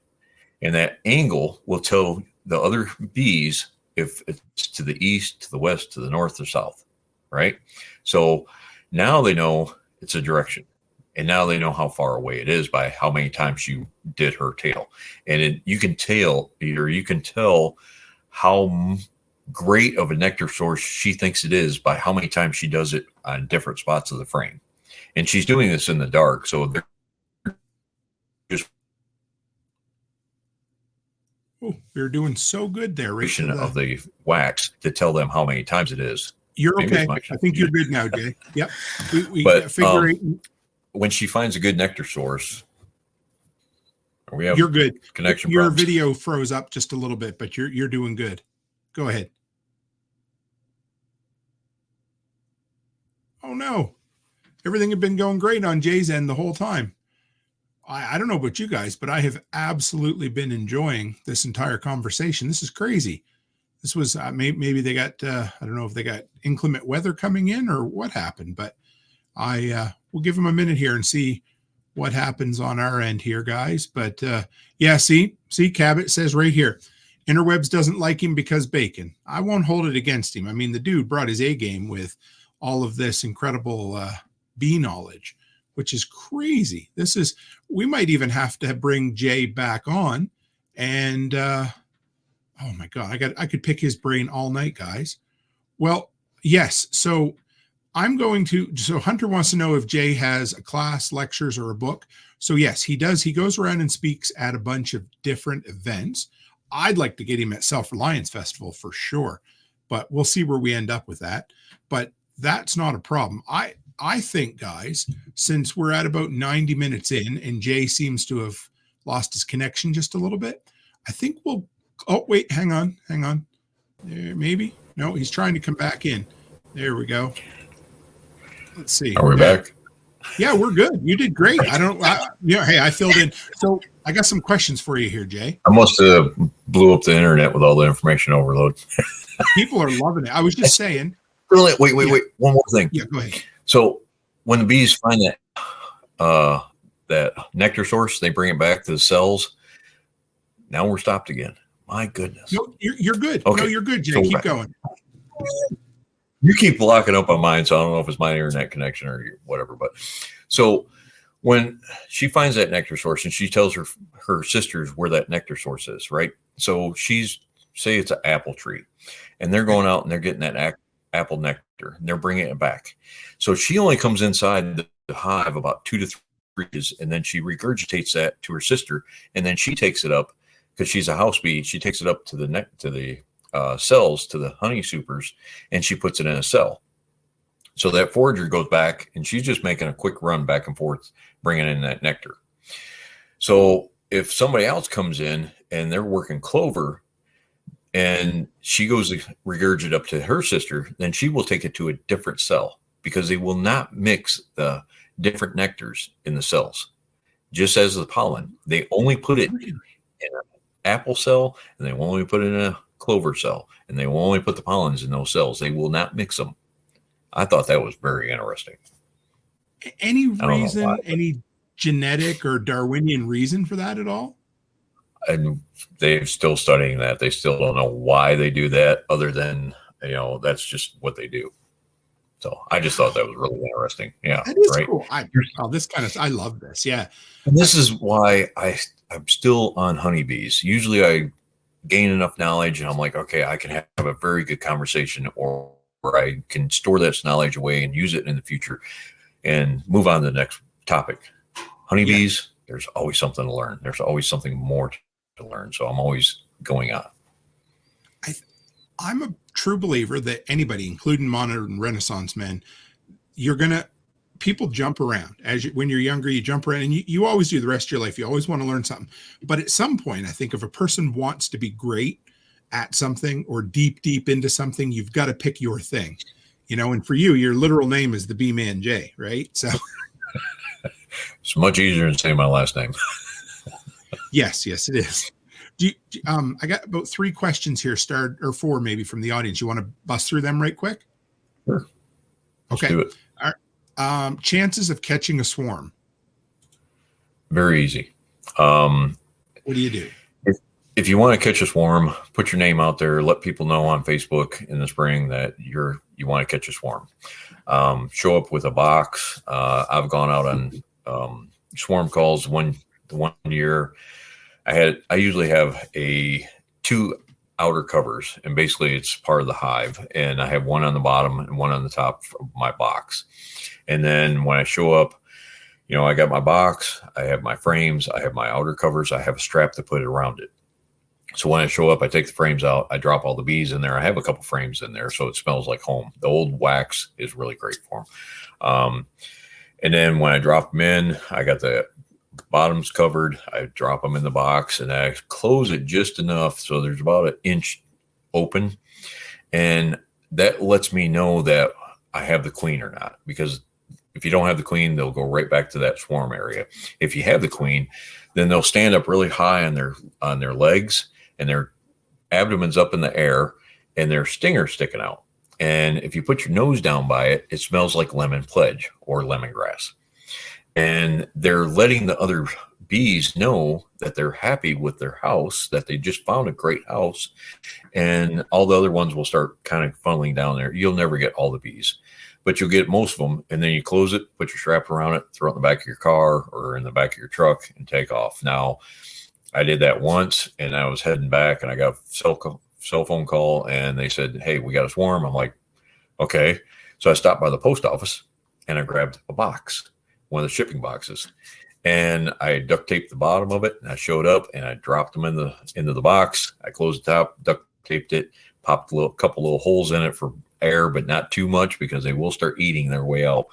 And that angle will tell the other bees if it's to the east, to the west, to the north, or south, right? So now they know it's a direction. And now they know how far away it is by how many times you did her tail. And you can tell how great of a nectar source she thinks it is by how many times she does it on different spots of the frame. And she's doing this in the dark. So they're just
you're doing so good there, Rich.
Of the wax to tell them how many times it is.
You're okay. I think you're good now, Jay. Yep.
But
figure 8.
When she finds a good nectar source,
you're good.
Connection.
Your
problems.
video froze up just a little bit, but you're doing good. Go ahead. Oh no, everything had been going great on Jay's end the whole time. I don't know about you guys, but I have absolutely been enjoying this entire conversation. This is crazy. This was maybe they got I don't know if they got inclement weather coming in or what happened, but we'll give them a minute here and see what happens on our end here, guys. But yeah, see, Cabot says right here, Interwebs doesn't like him because bacon. I won't hold it against him. I mean, the dude brought his A game with all of this incredible bee knowledge, which is crazy. We might even have to bring Jay back on. And oh my God, I could pick his brain all night, guys. Well, yes. So Hunter wants to know if Jay has a class, lectures, or a book. So yes, he does. He goes around and speaks at a bunch of different events. I'd like to get him at Self-Reliance Festival for sure, but we'll see where we end up with that. But that's not a problem. I think, guys, since we're at about 90 minutes in and Jay seems to have lost his connection just a little bit, I think oh, wait, hang on. Maybe. No, he's trying to come back in. There we go. Let's see.
Are we back?
Yeah, we're good. You did great. Hey, I filled in. So I got some questions for you here, Jay.
I must have blew up the internet with all the information overload.
People are loving it. I was just saying.
Wait. One more thing.
Yeah, go ahead.
So when the bees find that nectar source, they bring it back to the cells. Now we're stopped again. My goodness.
No, you're good.
Okay.
No, you're good, Jay.
So
keep going.
You keep locking up on mine, so I don't know if it's my internet connection or whatever. But so when she finds that nectar source and she tells her sisters where that nectar source is, right? So say it's an apple tree, and they're going out and they're getting that apple nectar, and they're bringing it back. So she only comes inside the hive about 2 to 3 inches, and then she regurgitates that to her sister, and then she takes it up because she's a house bee. She takes it up to the cells, to the honey supers, and she puts it in a cell. So that forager goes back, and she's just making a quick run back and forth, bringing in that nectar. So if somebody else comes in and they're working clover, and she goes to regurgitate up to her sister, then she will take it to a different cell, because they will not mix the different nectars in the cells. Just as the pollen, they only put it apple cell, and they will only put it in a clover cell, and they will only put the pollens in those cells. They will not mix them. I thought that was very interesting.
Any reason, any genetic or Darwinian reason for that at all?
And they're still studying that. They still don't know why they do that, other than, that's just what they do. So I just thought that was really interesting. Yeah.
That is
right?
cool. I love this. Yeah.
And this is why I'm still on honeybees. Usually I gain enough knowledge and I'm like, okay, I can have a very good conversation, or I can store this knowledge away and use it in the future and move on to the next topic. Honeybees, there's always something to learn. There's always something more to learn. So I'm always going on.
I'm a true believer that anybody, including modern Renaissance men, people jump around. When you're younger, you jump around, and you always do the rest of your life. You always want to learn something. But at some point, I think if a person wants to be great at something or deep into something, you've got to pick your thing. And for you, your literal name is the B-Man J, right? So
it's much easier than saying my last name.
Yes, it is. I got about 3 questions here, or 4 maybe, from the audience. You want to bust through them right quick?
Sure. Let's
okay.
do it.
All right. Chances of catching a swarm? Very
easy.
What do you do?
If you want to catch a swarm, put your name out there. Let people know on Facebook in the spring that you want to catch a swarm. Show up with a box. I've gone out on swarm calls. One year, I usually have 2 outer covers, and basically it's part of the hive, and I have one on the bottom and one on the top of my box. And then when I show up, I got my box, I have my frames, I have my outer covers, I have a strap to put it around it. So when I show up, I take the frames out, I drop all the bees in there. I have a couple frames in there, so it smells like home. The old wax is really great for them. And then when I drop them in, I got the bottoms covered. I drop them in the box, and I close it just enough so there's about 1 inch open. And that lets me know that I have the queen or not, because if you don't have the queen, they'll go right back to that swarm area. If you have the queen, then they'll stand up really high on their legs, and their abdomen's up in the air, and their stingers sticking out. And if you put your nose down by it, it smells like lemon pledge or lemongrass. And they're letting the other bees know that they're happy with their house, that they just found a great house, and all the other ones will start kind of funneling down there. You'll never get all the bees, but you'll get most of them. And then you close it, put your strap around it, throw it in the back of your car or in the back of your truck, and take off. Now, I did that once, and I was heading back, and I got a cell phone call, and they said, "Hey, we got a swarm." I'm like, okay. So I stopped by the post office, and I grabbed a box, one of the shipping boxes, and I duct taped the bottom of it, and I showed up, and I dropped them into the box. I closed the top, duct taped it, popped a couple little holes in it for air, but not too much, because they will start eating their way out.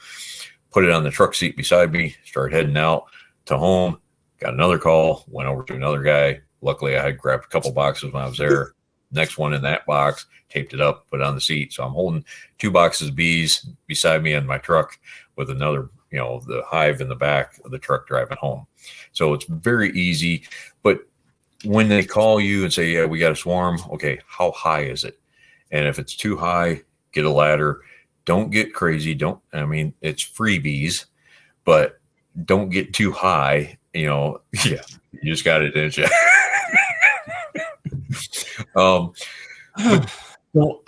Put it on the truck seat beside me, started heading out to home. Got another call, went over to another guy. Luckily, I had grabbed a couple boxes when I was there. Next one in that box, taped it up, put it on the seat. So I'm holding 2 boxes of bees beside me in my truck with another, the hive in the back of the truck driving home. So it's very easy. But when they call you and say, "Yeah, we got a swarm," okay, how high is it? And if it's too high, get a ladder. Don't get crazy. It's freebies, but don't get too high. You just got it, didn't you?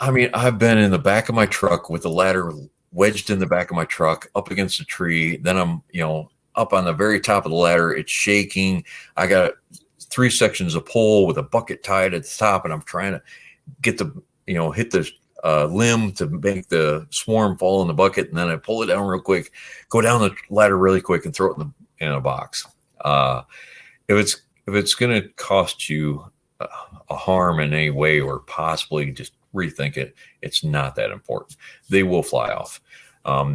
I've been in the back of my truck with the ladder wedged in the back of my truck up against a tree. Then I'm, up on the very top of the ladder. It's shaking. I got 3 sections of pole with a bucket tied at the top, and I'm trying to get hit the limb to make the swarm fall in the bucket. And then I pull it down real quick, go down the ladder really quick, and throw it in a box. If it's going to cost you a harm in any way, or possibly just rethink it, it's not that important. They will fly off.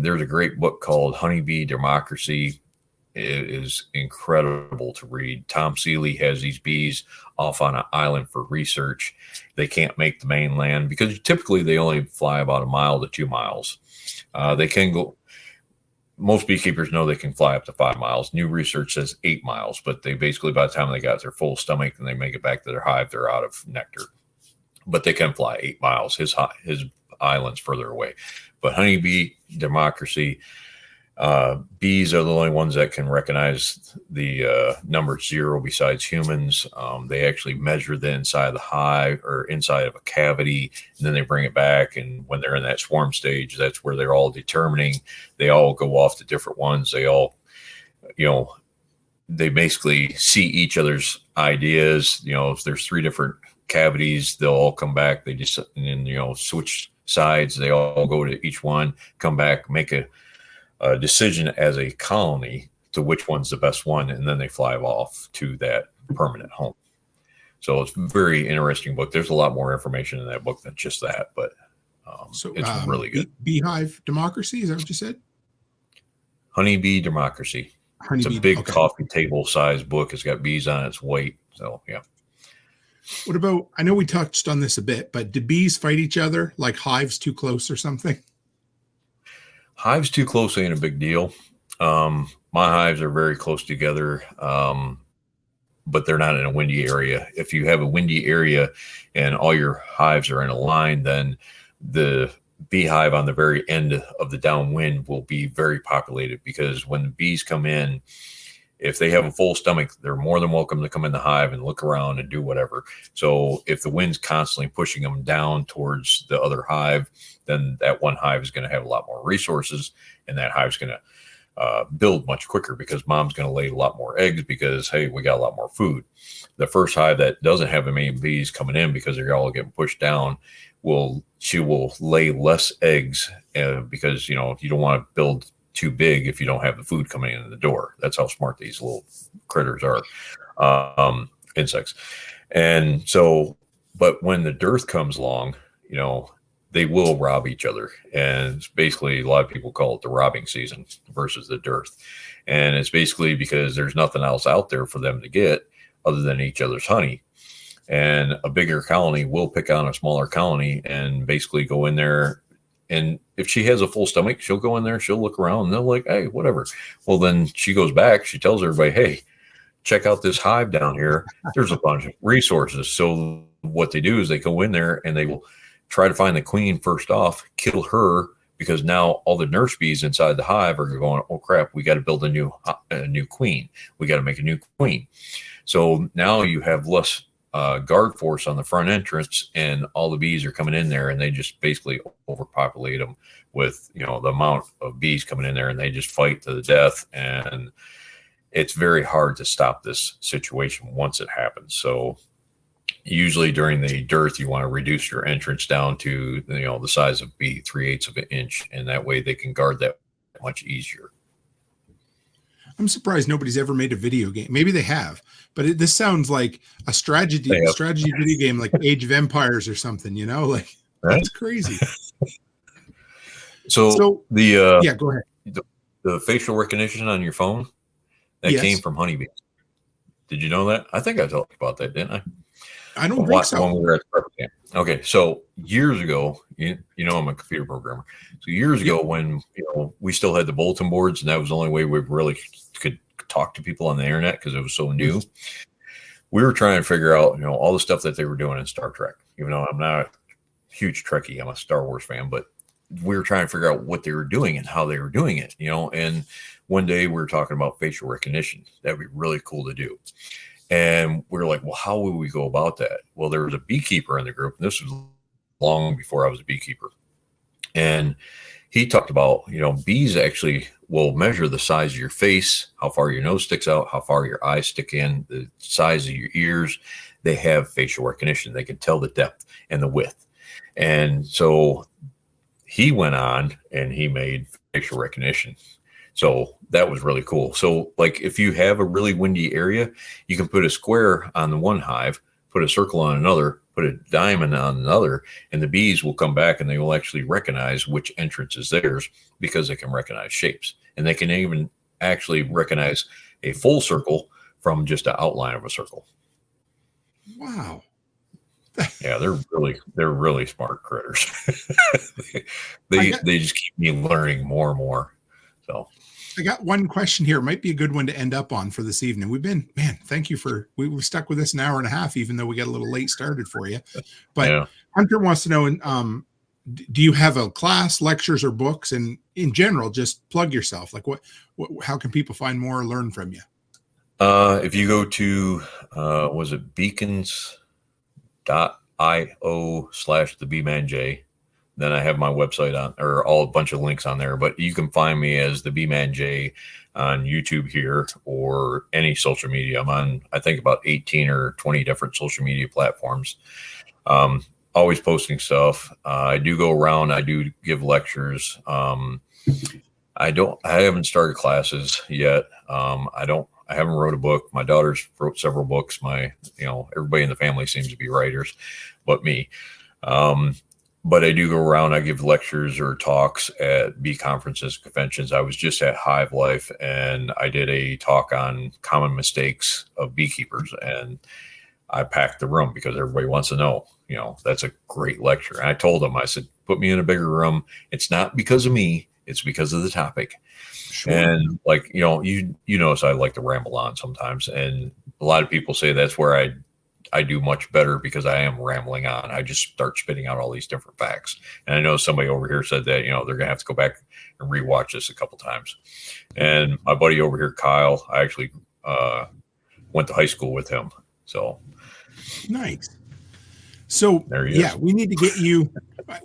There's a great book called Honeybee Democracy. It is incredible to read. Tom Seeley has these bees off on an island for research. They can't make the mainland because typically they only fly about 1 mile to 2 miles. They can go. most beekeepers know they can fly up to 5 miles. New research says 8 miles, but they basically, by the time they got their full stomach and they make it back to their hive, they're out of nectar. But they can fly 8 miles. His island's further away. But honeybee democracy, bees are the only ones that can recognize the number 0 besides humans. They actually measure the inside of the hive or inside of a cavity, and then they bring it back. And when they're in that swarm stage, that's where they're all determining. They all go off to different ones. They all, they basically see each other's ideas. If there's 3 different cavities, they'll all come back. They just, and then, switch sides. They all go to each one, come back, make a decision as a colony to which one's the best one, and then they fly off to that permanent home. So it's a very interesting book. There's a lot more information in that book than just that, but it's really good.
Beehive Democracy, is that what you said?
Honeybee Democracy. It's a big coffee table size book. It's got bees on its weight. So yeah.
What about, I know we touched on this a bit, but do bees fight each other like hives too close or something?
Hives too close ain't a big deal. My hives are very close together, but they're not in a windy area. If you have a windy area and all your hives are in a line, then the beehive on the very end of the downwind will be very populated, because when the bees come in, if they have a full stomach, they're more than welcome to come in the hive and look around and do whatever. So if the wind's constantly pushing them down towards the other hive, then that one hive is going to have a lot more resources, and that hive's going to build much quicker, because mom's going to lay a lot more eggs because, hey, we got a lot more food. The first hive that doesn't have as many bees coming in because they're all getting pushed down, she will lay less eggs because, you don't want to build too big if you don't have the food coming in the door. That's how smart these little critters are, insects. And so, but when the dearth comes along, they will rob each other. And it's basically, a lot of people call it the robbing season versus the dearth. And it's basically because there's nothing else out there for them to get other than each other's honey. And a bigger colony will pick on a smaller colony and basically go in there. And if she has a full stomach, she'll go in there, she'll look around, and they're like, hey, whatever. Well, then she goes back, she tells everybody, hey, check out this hive down here. There's a bunch of resources. So what they do is they go in there and they will try to find the queen first off, kill her, because now all the nurse bees inside the hive are going, oh crap, we got to build a new queen. We got to make a new queen. So now you have less guard force on the front entrance, and all the bees are coming in there, and they just basically overpopulate them with, the amount of bees coming in there, and they just fight to the death. And it's very hard to stop this situation once it happens. So usually during the dearth, you want to reduce your entrance down to, the size of bee, 3/8 of an inch. And that way they can guard that much easier.
I'm surprised nobody's ever made a video game. Maybe they have, but this sounds like a strategy video game, like Age of Empires or something, like that's crazy.
So the
go ahead.
The facial recognition on your phone that came from honeybees. Did you know that? I think I talked about that, didn't I?
I don't think so.
When we were at the camp. Okay, so years ago, I'm a computer programmer. So years ago, when we still had the bulletin boards, and that was the only way we really could talk to people on the internet because it was so new. We were trying to figure out, all the stuff that they were doing in Star Trek. Even though I'm not a huge Trekkie, I'm a Star Wars fan, but we were trying to figure out what they were doing and how they were doing it. And one day we were talking about facial recognition. That'd be really cool to do. And we were like, well, how would we go about that? Well, there was a beekeeper in the group, and this was long before I was a beekeeper. And he talked about, bees actually will measure the size of your face, how far your nose sticks out, how far your eyes stick in, the size of your ears. They have facial recognition. They can tell the depth and the width. And so he went on and he made facial recognition. So that was really cool. So like if you have a really windy area, you can put a square on the one hive, put a circle on another, put a diamond on another, and the bees will come back and they will actually recognize which entrance is theirs because they can recognize shapes. And they can even actually recognize a full circle from just an outline of a circle.
Wow.
Yeah, they're really smart critters. they just keep me learning more and more. So
I got one question here. It might be a good one to end up on for this evening. Thank you we've stuck with this an hour and a half, even though we got a little late started for you. But
yeah.
Hunter wants to know, do you have a class, lectures, or books? And in general, just plug yourself. Like how can people find more or learn from you?
If you go to, was it beacons.io/theBmanJ, then I have my website on, or a bunch of links on there, but you can find me as the B-Man J on YouTube here or any social media. I'm on, I think, about 18 or 20 different social media platforms. Always posting stuff. I do go around. I do give lectures. I haven't started classes yet. I haven't wrote a book. My daughter's wrote several books. Everybody in the family seems to be writers, but me. But I do go around. I give lectures or talks at bee conferences, conventions. I was just at Hive Life, and I did a talk on common mistakes of beekeepers, and I packed the room because everybody wants to know. That's a great lecture. And I told them, I said, put me in a bigger room. It's not because of me. It's because of the topic. Sure. And you notice I like to ramble on sometimes. And a lot of people say that's where I do much better, because I am rambling on. I just start spitting out all these different facts. And I know somebody over here said that, they're going to have to go back and rewatch this a couple times. And my buddy over here, Kyle, I actually went to high school with him. So nice.
So we need to get you.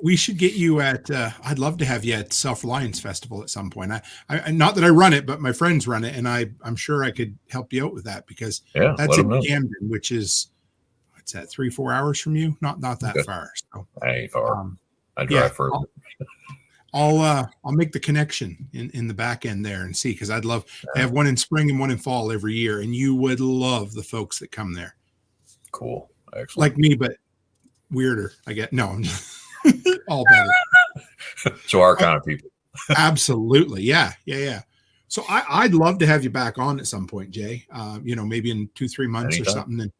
We should get you at. I'd love to have you at Self-Reliance Festival at some point. I not that I run it, but my friends run it, and I'm sure I could help you out with that, because that's in Camden, which is, what's that, 3-4 hours from you? Not that far. So
I ain't far. I drive further.
I'll make the connection in the back end there and see, because I'd love to have one in spring and one in fall every year, and you would love the folks that come there.
Cool, excellent.
Like me, but weirder. I get no. All better.
So our kind of people.
Absolutely. Yeah. So I'd love to have you back on at some point, Jay. Maybe in 2-3 months or something. And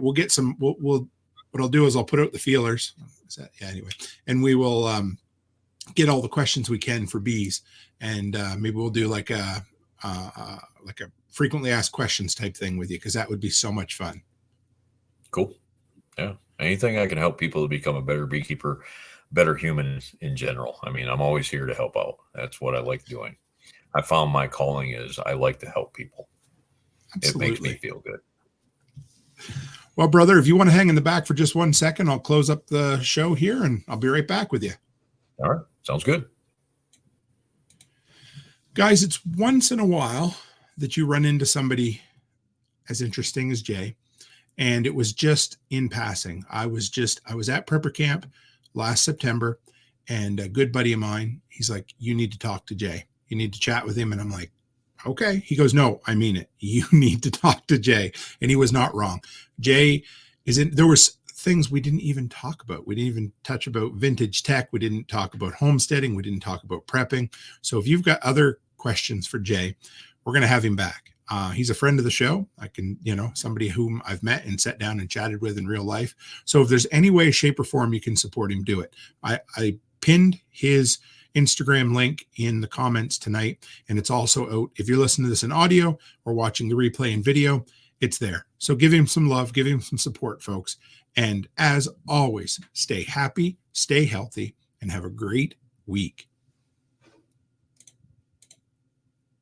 we'll get some. We'll what I'll do is I'll put out the feelers. Anyway, and we will get all the questions we can for bees, and maybe we'll do like a frequently asked questions type thing with you, because that would be so much fun.
Cool. Yeah. Anything I can help people to become a better beekeeper, better human in general. I mean, I'm always here to help out. That's what I like doing. I found my calling is I like to help people. Absolutely. It makes me feel good.
Well, brother, if you want to hang in the back for just 1 second, I'll close up the show here, and I'll be right back with you.
All right. Sounds good.
Guys, it's once in a while that you run into somebody as interesting as Jay. And it was just in passing. I was at prepper camp last September, and a good buddy of mine, he's like, you need to talk to Jay. You need to chat with him. And I'm like, okay. He goes, no, I mean it. You need to talk to Jay. And he was not wrong. Jay there was things we didn't even talk about. We didn't even touch about vintage tech. We didn't talk about homesteading. We didn't talk about prepping. So if you've got other questions for Jay, we're going to have him back. He's a friend of the show. I can, somebody whom I've met and sat down and chatted with in real life. So if there's any way, shape, or form you can support him, do it. I pinned his Instagram link in the comments tonight, and it's also out. If you're listening to this in audio or watching the replay in video, it's there. So give him some love, give him some support, folks. And as always, stay happy, stay healthy, and have a great week.